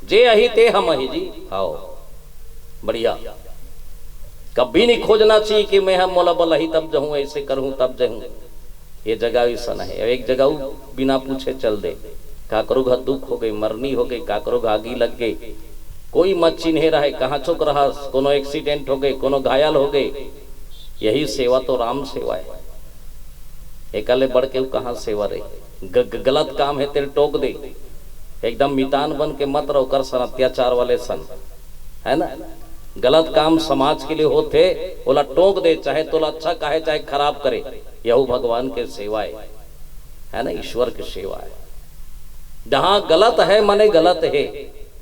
जे अहि ते हम अहि जी, आओ बढ़िया। कभी नहीं खोजना चाहिए कि मैं हम मोला बल ही तब जाऊं, ऐसे करूं तब जाऊं। ये जगह ऐसा नहीं है। एक जगह बिना पूछे चल दे, काकरो घर दुख हो गई, मरनी हो गई, काकरो आगी लग गई, कोई मत चिन्हे रहे, कहाँ चुक रहा, कोनो एक्सीडेंट हो गए, कोनो घायल हो गए। यही सेवा तो राम सेवा है। एकले बढ़ के कहाँ सेवा रहे। गलत काम है तेरे टोक दे, एकदम मितान बन के मत रहो कर सन, अत्याचार वाले सन, है ना। गलत काम समाज के लिए होते बोला टोक दे, चाहे तोला अच्छा कहे चाहे खराब करे। यह भगवान के सेवा है ना, ईश्वर की सेवा है। जहां गलत है माने गलत है।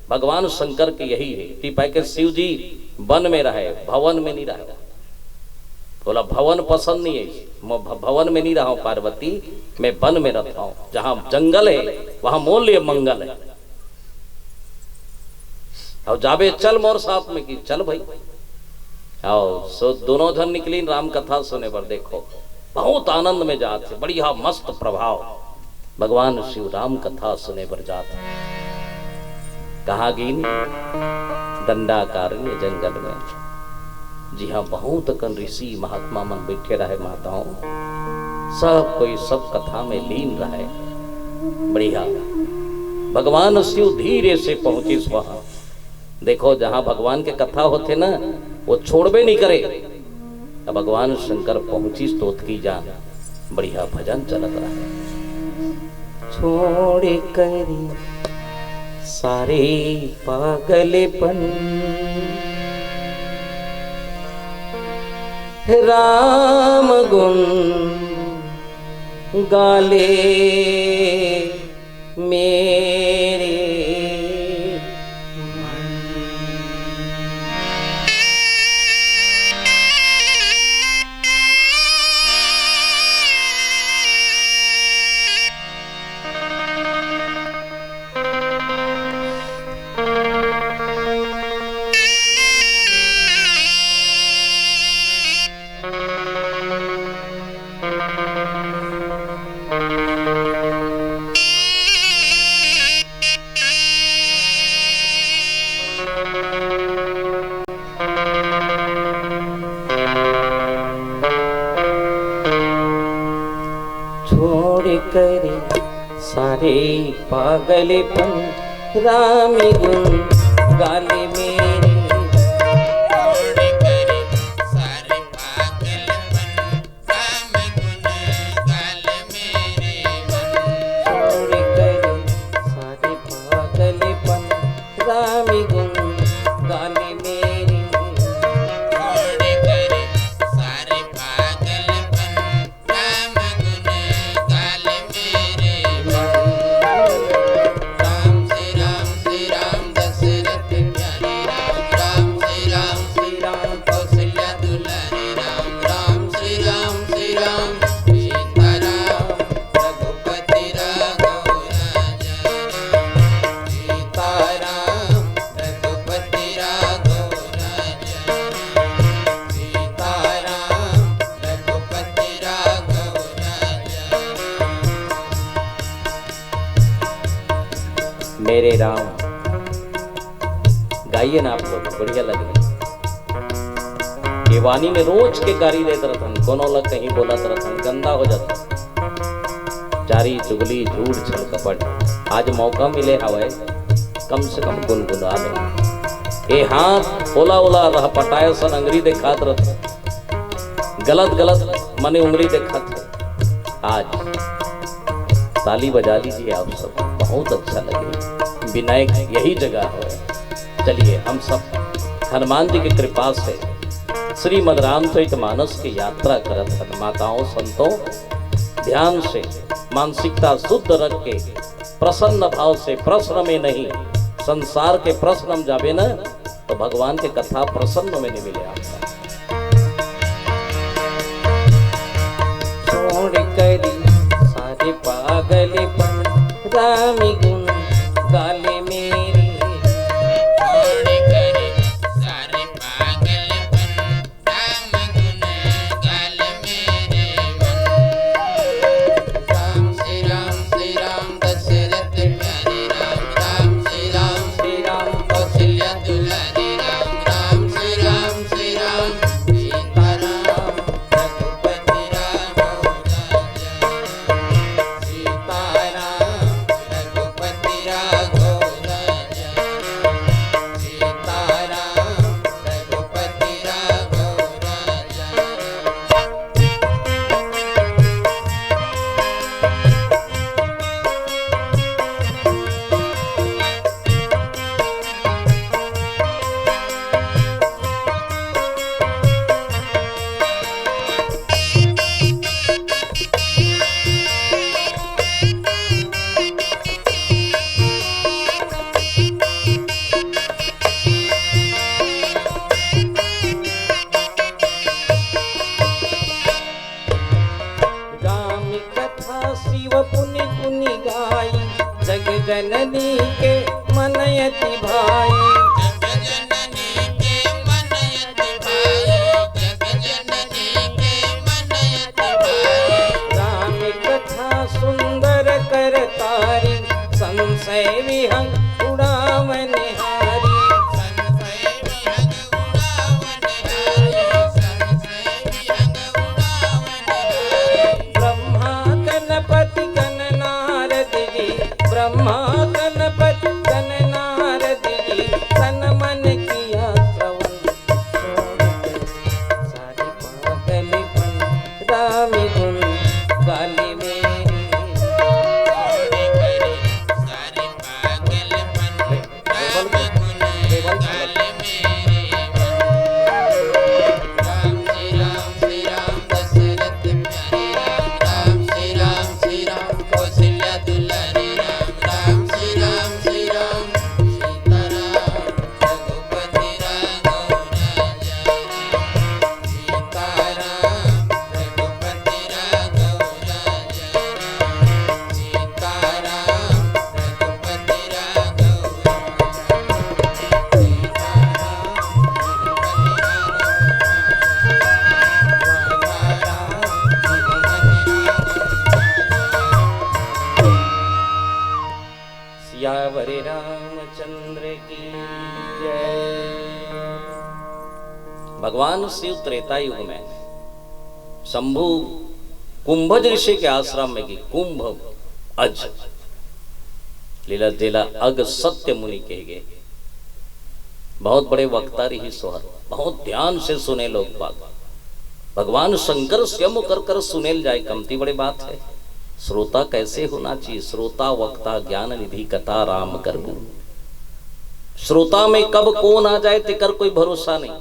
भगवान शंकर के यही है। टिपा के शिव जी वन में रहे, भवन में नहीं रहे। बोला भवन पसंद नहीं है, मैं भवन में नहीं रहा हूं पार्वती, मैं वन में रहता हूं। जहां जंगल है वहां मोल लिए मंगल है। और जाबे चल मोर साथ में की चल भाई। आओ सो दोनों जन निकली राम कथा सुने पर। देखो बहुत आनंद में जाते, बढ़िया मस्त प्रभाव। भगवान शिव राम कथा सुने पर जाते। कहा गिन दंडाकारण्य जंगल में। जी हाँ, बहुत कन ऋषि महात्मा मन बैठे रहे, माताओं सब कोई सब कथा में लीन रहे। बढ़िया भगवान शिव धीरे से पहुंचे वहां। देखो जहां भगवान के कथा होते ना वो छोड़बे नहीं करे। अब भगवान शंकर पहुंची स्तोत की जान, बढ़िया भजन चलत रहा। छोड़ करी सारे पागलेपन, राम गुण गाले मेरे करे सारे पागलेपन, राम गुण गाले मेरे। छोड़ करे सारे पागलपन, राम गुण गाले मेरे मन। छोड़ करे सारे पागलेपन, राम गुण गाले मेरे। छोड़ करे सारे पागलपन, राम गुण गाले मेरे मन। राम श्री राम दशरथ प्यारे राम, राम श्री राम कौशल्या दुलारे राम, राम श्री राम सीता राम रघुपति राघव राजा राम, सीता राम रघुपति राघव राजा राम, सीता राम रघुपति राघव राजा राम। मेरे राम गाइए ना आप लोग, बढ़िया लगे। ये वाणी में रोज के गाड़ी देते रहन, कोनो लग कहीं बोला रहन, गंदा हो जाता। चारी चुगली झूठ छल कपट। आज मौका मिले हवे कम से कम गुनगुना ले। ए हाथ ओला ओला रह पटाए सन अंगरी दिखात रहत, गलत गलत मने उंगली दिखात। आज ताली बजा लीजिए आप सब, बहुत अच्छा लगे। विनायक यही जगह है। चलिए हम सब हनुमान जी की कृपा से श्रीमद् रामचरितमानस की यात्रा करत हन। माताओं संतों ध्यान से मानसिकता शुद्ध रख के प्रसन्न भाव से, प्रश्न में नहीं, संसार के प्रश्न हम जावे ना तो भगवान के कथा प्रसन्न में नहीं मिले आपका। छोड़ करी सारे पागलेपन, राम गुण गाले मेरे। छोड़ करे सारे पागलपन, राम गुण गाले मेरे मन। राम श्री राम दशरथ प्यारे राम, राम श्री राम कौशल्या दुलारे राम, राम श्री राम रामचंद्र की जय। भगवान शिव त्रेता युग में शंभु कुंभज ऋषि के आश्रम में की कुंभ अज लीला जिला अग सत्य मुनि कहे गए। बहुत बड़े वक्ता रही सोहर, बहुत ध्यान से सुने लोग बात। भगवान शंकर स्वयं कर सुनेल जाए कमती बड़ी बात है। श्रोता कैसे होना चाहिए? श्रोता वक्ता ज्ञान निधि कथा राम कर गुरु। श्रोता में कब कौन आ जाए तेकर कोई भरोसा नहीं।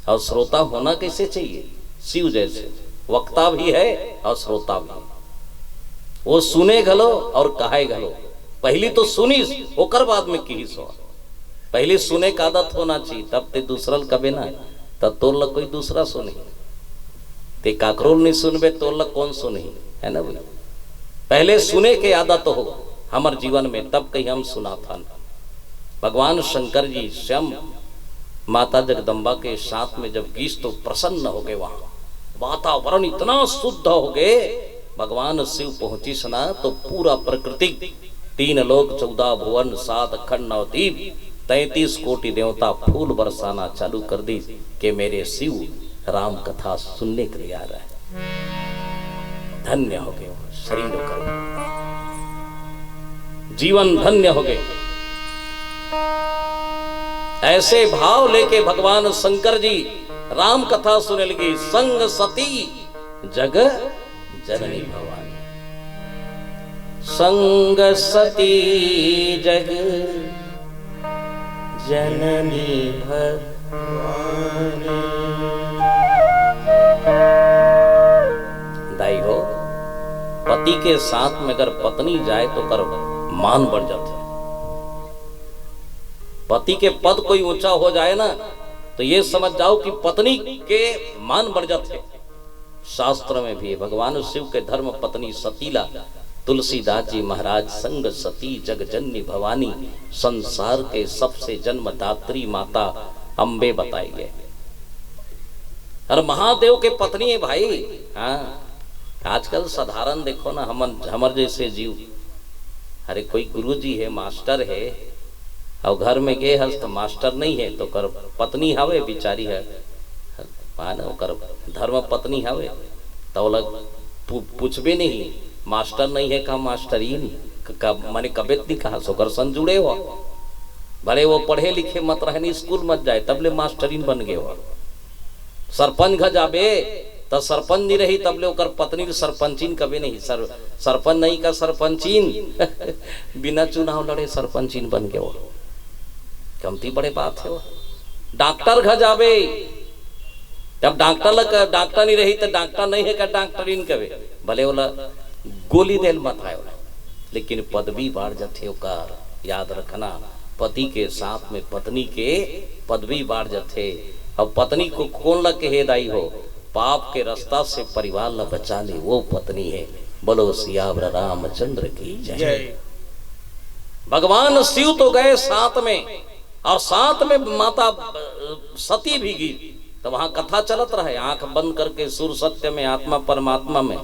और श्रोता होना कैसे चाहिए? शिव जैसे वक्ता भी है और श्रोता भी। वो सुने घलो और कहे घलो। पहली तो सुनी होकर बाद में की सो। पहले सुने का आदत होना चाहिए, तब ते दूसरल कबे ना, तब तोल कोई दूसरा सुने। ते काकरोल नहीं सुनबे तोल कौन सुने, है ना भाई। पहले सुने के आदत हो हमार जीवन में, तब कहीं हम सुना था। भगवान शंकर जी स्वयं माता जगदम्बा के साथ में जब गीत तो प्रसन्न हो गए, वहां वातावरण इतना शुद्ध हो गए। भगवान शिव पहुंची सना तो पूरा प्रकृति 3 लोक 14 भुवन 7 खंड 9 द्वीप 33 कोटि देवता फूल बरसाना चालू कर दी कि मेरे शिव राम कथा सुनने के लिए आ रहा है। धन्य हो गए शरीर होकर, जीवन धन्य हो गए। ऐसे भाव लेके भगवान शंकर जी राम कथा सुने लगी। संग सती जग जननी भवानी, संग सती जग जननी भवानी। दाई हो, पति के साथ में अगर पत्नी जाए तो कर मान बढ़ जाते। पति के पद कोई ऊंचा हो जाए ना तो ये समझ जाओ कि पत्नी के मान बढ़ जाते। शास्त्र में भी भगवान शिव के धर्म पत्नी सतीला तुलसीदास जी महाराज संग सती जगजननी भवानी, संसार के सबसे जन्मदात्री माता अम्बे बताई गए। और महादेव के पत्नी है भाई। हाँ, आजकल साधारण देखो ना, हमर जैसे जीव, अरे कोई गुरुजी है, मास्टर है, और घर में गए हस तो मास्टर नहीं है तो कर पत्नी हवे बिचारी है, कर धर्म पत्नी हवे तो लग पूछबे नहीं, मास्टर नहीं है का मास्टरीन माने कबेत नहीं कहा सोकर सन जुड़े हो। भले वो पढ़े लिखे मत रहे, स्कूल मत जाए, तबले मास्टरीन बन गए हो। सरपंच घर जाबे तो सरपंच नहीं रही, तबले ओकर पत्नी सरपंचीन कबे नहीं। सरपंच नहीं का सरपंचीन बिना चुनाव लड़े सरपंचीन बन गए हो। कमती बड़े बात है वो। डॉक्टर घर जाबे जब डॉक्टर नहीं रही तो डॉक्टर नहीं है का डॉक्टरीन कबे, भले बोला गोली देल मत आए, लेकिन पदवी बढ़ जाते ओकर। याद रखना, पति के साथ में पत्नी के पदवी बढ़ जाते। अब पत्नी को कौन लग के हेदाई हो? पाप के रास्ता से परिवार ला बचा ले, वो पत्नी है। बोलो सियावर रामचंद्र की जय। भगवान शिव तो गए साथ में, और साथ में माता सती भी गई। तो वहां कथा चलत रहे, आंख बंद करके सुर सत्य में आत्मा परमात्मा में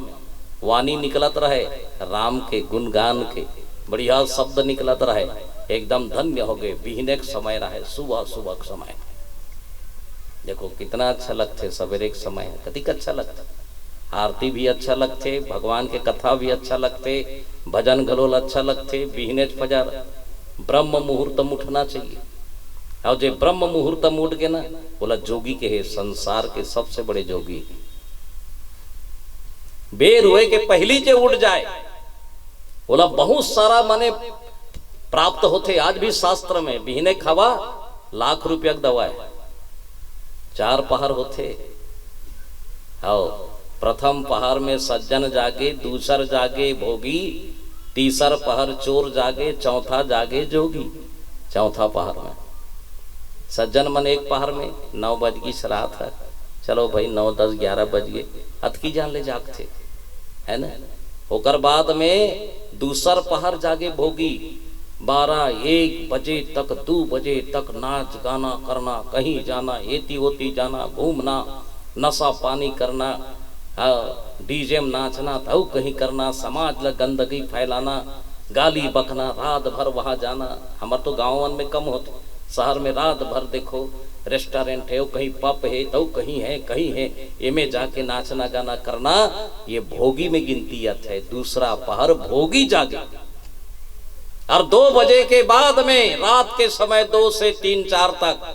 वाणी निकलत रहे, राम के गुणगान के बढ़िया शब्द निकलत रहे। एकदम धन्य हो गए। बिहने के समय रहे, सुबह सुबह के समय देखो कितना अच्छा लगते। सवेरे के समय कतिक अच्छा लगता, आरती भी अच्छा लगते, भगवान के कथा भी अच्छा लगते, भजन गलोल अच्छा लगते। बिहने फजर ब्रह्म मुहूर्त उठना चाहिए। और जो ब्रह्म मुहूर्त उठ के ना, बोला जोगी के है, संसार के सबसे बड़े जोगी। बेर हुए के पहली जे उठ जाए, बोला बहुत सारा माने प्राप्त होते। आज भी शास्त्र में बिहने खावा लाख रुपया दवा है। 4 पहर होते, और प्रथम पहर में सज्जन जागे, दूसर जागे भोगी, तीसर पहर चोर जागे, चौथा जागे जोगी। चौथा पहर में सज्जन मन 1 पहर में 9 बज की श्राद्ध है, चलो भाई 9, 10, 11 बज गए, अतकी जान ले जागते, है ना। होकर बाद में दूसर पहर जागे भोगी, 12, 1 बजे तक 2 बजे तक नाच गाना करना, कहीं जाना, एती होती जाना, घूमना, नशा पानी करना, डीजे में नाचना, तो कहीं करना, समाज ला गंदगी फैलाना, गाली बकना, रात भर वहां जाना। हमारे तो गाँव में कम होते, शहर में रात भर देखो रेस्टोरेंट है, वो कहीं पब है, तो कहीं है, एमे जाके नाचना गाना करना, ये भोगी में गिनती है। दूसरा पहर भोगी जागे, और 2 बजे के बाद में रात के समय 2 से 3 4 तक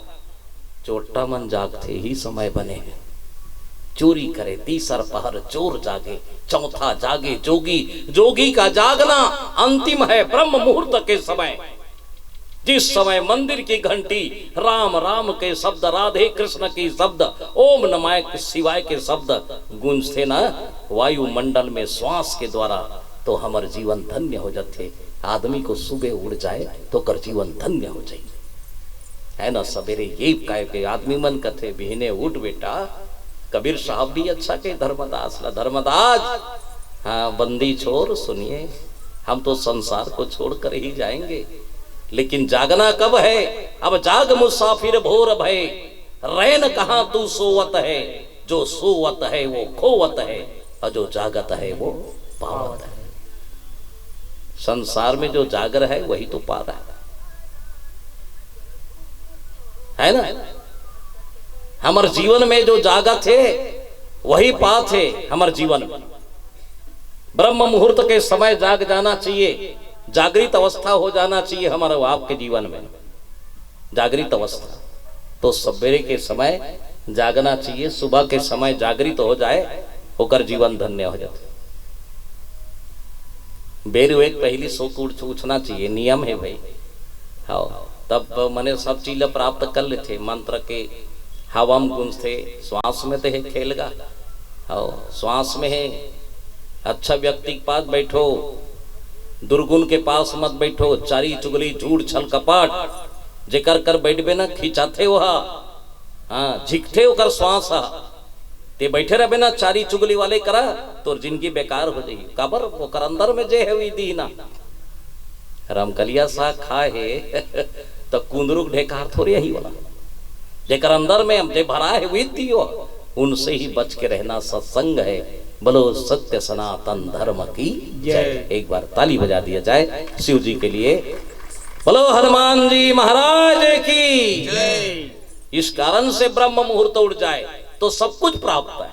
चोटा मन जागते ही समय बने हैं। चोरी करे, तीसर पहर चोर जागे, चौथा जागे जोगी। जोगी का जागना अंतिम है ब्रह्म मुहूर्त के समय, जिस समय मंदिर की घंटी राम राम के शब्द, राधे कृष्ण की शब्द, ओम नमः शिवाय के शब्द गूंजते ना वायुमंडल में श्वास के द्वारा, तो हमार जीवन धन्य हो जाते। आदमी को सुबह उड़ जाए तो कर जीवन धन्य हो जाए, है ना। सवेरे ये कह के आदमी मन कथे बिहने उठ बेटा। कबीर साहब भी अच्छा के धर्मदास ला, धर्मदास हाँ बंदी छोड़, सुनिए हम तो संसार को छोड़कर ही जाएंगे, लेकिन जागना कब है? अब जाग मुसाफिर भोर भय, रैन कहां तू सोवत है। जो सोवत है वो खोवत है, और जो जागत है वो पावत है। संसार में जो जागर है वही तो पा रहा है ना। हमारे जीवन में जो जागत है वही पात है। हमारे जीवन में ब्रह्म मुहूर्त के समय जाग जाना चाहिए, जागृत अवस्था हो जाना चाहिए हमारे आपके जीवन में। जागृत अवस्था तो सवेरे के समय जागना चाहिए, सुबह के समय जागृत हो जाए, होकर जीवन धन्य हो जाता। बेर एक पहली सोच उठना चाहिए, नियम है भाई। हाँ तब मैंने सब चीज प्राप्त कर लेते। मंत्र के हवम गूंजते, श्वास में तो है खेलगा। हाँ श्वास में है। अच्छा व्यक्ति के पास बैठो, दुर्गुण के पास मत बैठो। चारी चुगली झूठ छल कपाट जेकर कर बैठबे ना खिंचाते वहा, हाँ झिकते होकर श्वास ते बैठे रहे ना चारी चुगली वाले करा तो जिंदगी बेकार हो जाई। काबर ओकर अंदर में जे है वी दीना रामकलिया सा खाए तो कुंदरू ढेकार थोड़ी ही वाला, जेकर अंदर में जे भरा है वी दियो, उनसे ही बच के रहना सत्संग है। बोलो सत्य सनातन धर्म की जय। एक बार ताली बजा दिया जाए शिव जी के लिए। बोलो हनुमान जी महाराज की जय। इस कारण से ब्रह्म मुहूर्त उड़ जाए तो सब कुछ प्राप्त है।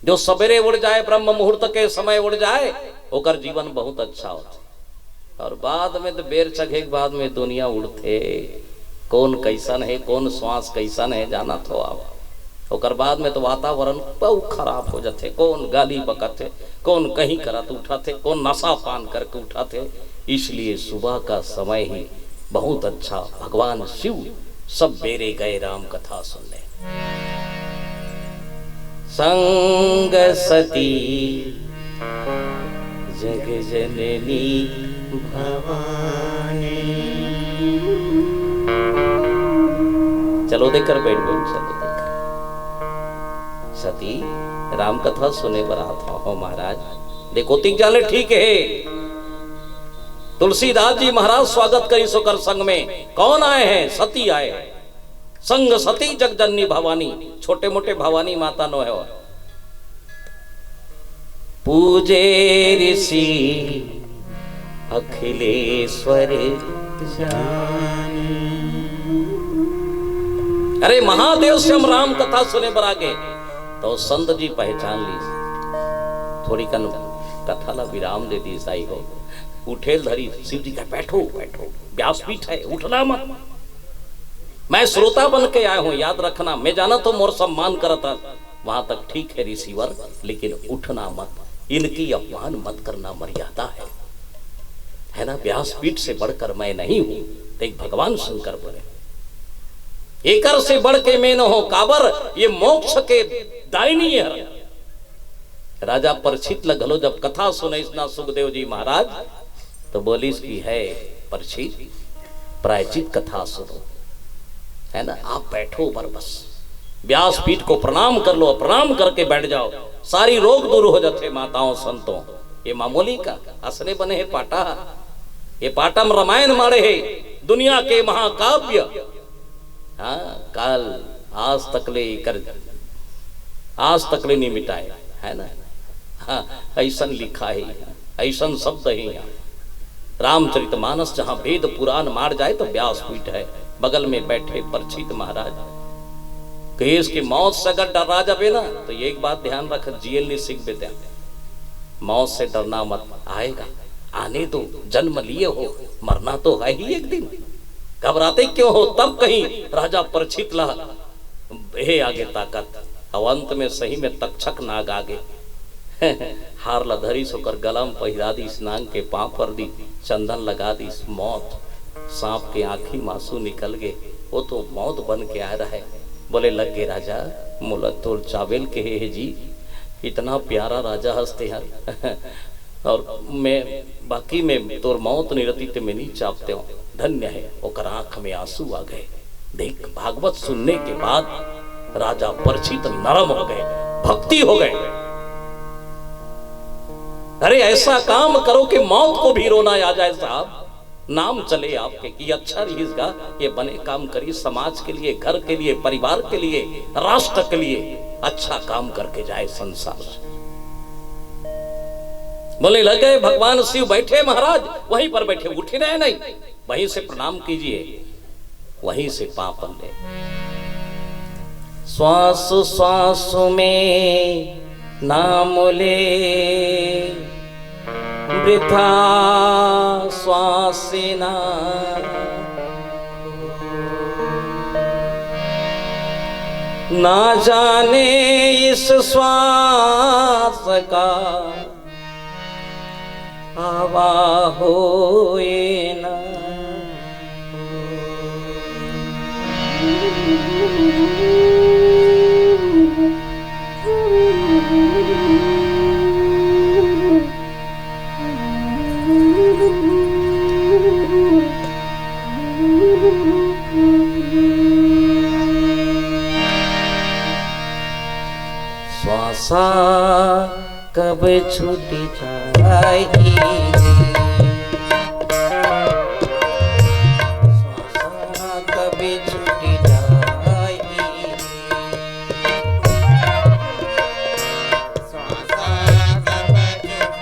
जो सवेरे उड़ जाए, ब्रह्म मुहूर्त के समय उड़ जाए, होकर जीवन बहुत अच्छा होता। और बाद में तो बेर चढ़े के बाद में दुनिया उड़ते, कौन कैसन है, कौन श्वास कैसन है जाना तो आप। और बाद में तो वातावरण बहुत खराब हो जाते। कौन गाली बकते, कौन कहीं करत उठाते, कौन नशा पान करके उठाते। इसलिए सुबह का समय ही बहुत अच्छा। भगवान शिव सब बेरे गए राम कथा सुनने। संग सती जग जननी भवानी। चलो देकर बैठ गए, चलो देकर। सती राम कथा सुने बरा था हो महाराज। देखो तिक जाले ठीक है। तुलसीदास जी महाराज स्वागत करी सोकर संग में कौन आए हैं? सती आए हैं। संग सती जगजननी भवानी, छोटे मोटे भवानी माता नो है। पूजे ऋषि अखिलेश्वर जानी। अरे महादेव से हम राम कथा सुने बर आगे तो संत जी पहचान ली। थोड़ी कन कथा ला विराम दे दी साई हो। उठेल धरी शिव जी का बैठो बैठो, व्यासपीठ है, उठना मत। मैं श्रोता बन के आया हूं, याद रखना। मैं जाना तो मोर सम्मान करता, वहां तक ठीक है रिसीवर, लेकिन उठना मत, इनकी अपमान मत करना, मर्यादा है ना। व्यासपीठ से बढ़कर मैं नहीं हूं। एक भगवान शंकर बोले एकर से बढ़ के मैं न हो काबर, ये मोक्ष के दायनी है। राजा परीक्षित लगलो जब कथा सुने इतना सुखदेव जी महाराज, तो बोली इसकी है परीक्षित प्रायचित कथा सुनो, है ना। आप बैठो बर बस, व्यासपीठ को प्रणाम कर लो, प्रणाम करके बैठ जाओ, सारी रोग दूर हो जाते। माताओं संतों, ये मामूली का असने बने है पाटा। ये पाटम रामायण मारे है, दुनिया के महाकाव्य। हाँ काल आज तकले नहीं मिटाए, है ना। हाँ ऐसा लिखा है, ऐसा शब्द है यहाँ। रामचरितमानस जहां वेद पुराण मार जाए तो व्यासपीठ है, बगल में बैठे परीक्षित महाराज। केस की मौत से अगर डरा जावे ना तो ये एक बात ध्यान रख, जेल नहीं सीख बेते, मौत से डरना मत, आएगा, आने दो, जन्म लिए हो, मरना तो है ही एक दिन, घबराते क्यों हो। तब कहीं राजा परीक्षित ला हे आगे ताकत, अवंत में सही में तक्षक नाग आगे हार लधरी सोकर गलम पहिरा दी, स्नान के पांव पर दी, चंदन लगा दी, मौत सांप के आंखी मासू निकल गए, वो तो मौत बन के आ रहा है। बोले लग गए राजा, मोला तोर चावेल के है जी, इतना प्यारा राजा हंसते हैं और मैं बाकी में तोर मौत निरती ते में नहीं चापते हो, धन्य है। ओकर आंख में आंसू आ गए। देख भागवत सुनने के बाद राजा परीक्षित नरम हो गए, भक्ति हो गए। अरे ऐसा काम करो कि मौत को भी रोना आ जाए साहब, नाम चले आपके कि अच्छा रहीगा, ये बने काम करिए, समाज के लिए, घर के लिए, परिवार के लिए, राष्ट्र के लिए अच्छा काम करके जाए संसार से। बोले लगे भगवान शिव बैठे महाराज, वहीं पर बैठे, उठे रहे नहीं, वहीं से प्रणाम कीजिए, वहीं से पाप ले। श्वास श्वास में नाम ले, वृथा श्वास ना, ना जाने इस श्वास का हवा होए ना। श्वासा कब छूटी जाएगी, श्वासा कब छूटी जाएगी, श्वासा कब छूट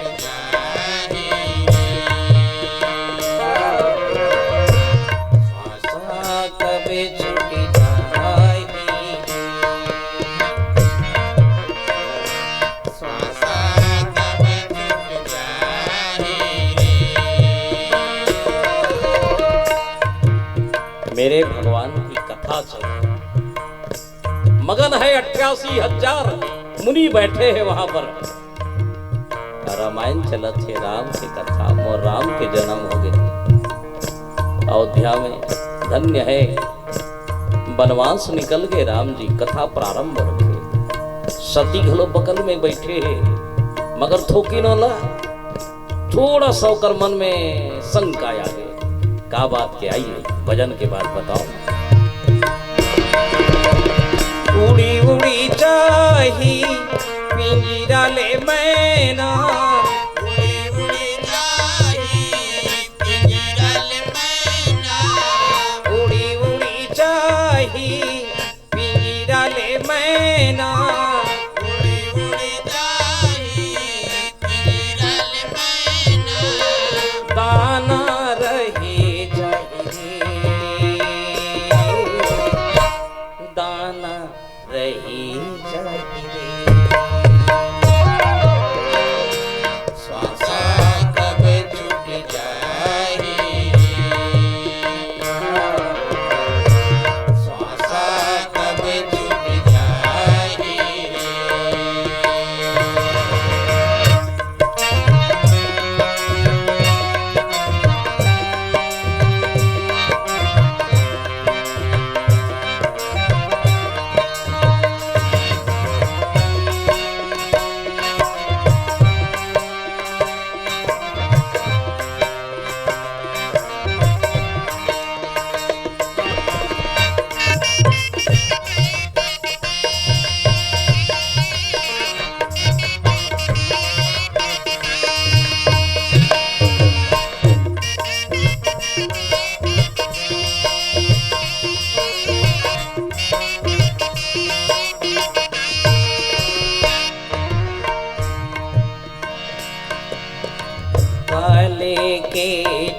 जाएगी, श्वासा कब छूटी जाएगी, श्वासा कब छूट जाएगी। मेरे भगवान की कथा चल, मगन है 88,000 मुनि बैठे हैं वहां पर, रामायण चलत है, राम की कथा और राम के जन्म हो गए अयोध्या में, धन्य है। वनवास निकल गए राम जी, कथा प्रारंभ रखे, सती घलो बगल में बैठे हैं, मगर थोकी न ला, थोड़ा सा ओकर मन में शंका आ गए, का बात के आई भजन के बाद बताओ। उड़ी उड़ी चाही पिंजरा ले मैना, उड़ी उड़ी जाही पिंजरल मैना, उड़ी उड़ी चाही पिंजरा ले मैना, उड़ी उड़ी जाही पिंजरल मैना, दाना रही जाही, दाना रही जाही। श्वासा कब छूट जाही, श्वासा कब छूट जाही।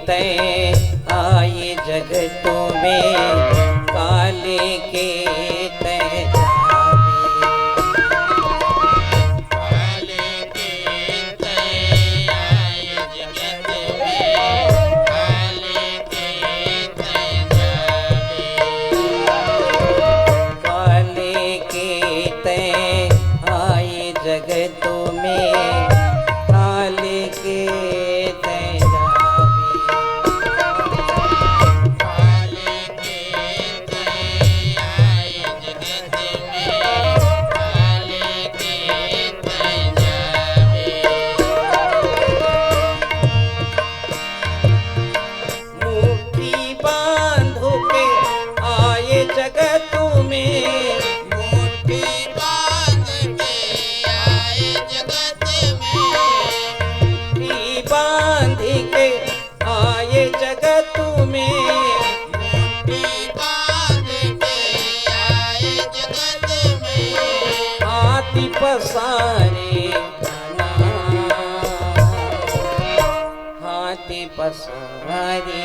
तय आए जगत में, काले के तय जावे। काले के तय आए जगत में, काले के तय जावे। काले के तय आए जगत में, काले के तय जावे। काले के तय आए जगत में, काले के तय जावे। मुट्ठी बांधो के आए जगत में, मुट्ठी बांध के आए जगत में, मुट्ठी बांध के आए जगत में, मुट्ठी बांध के आए जगत में, हाथी पसारे घना, हाथी पसारे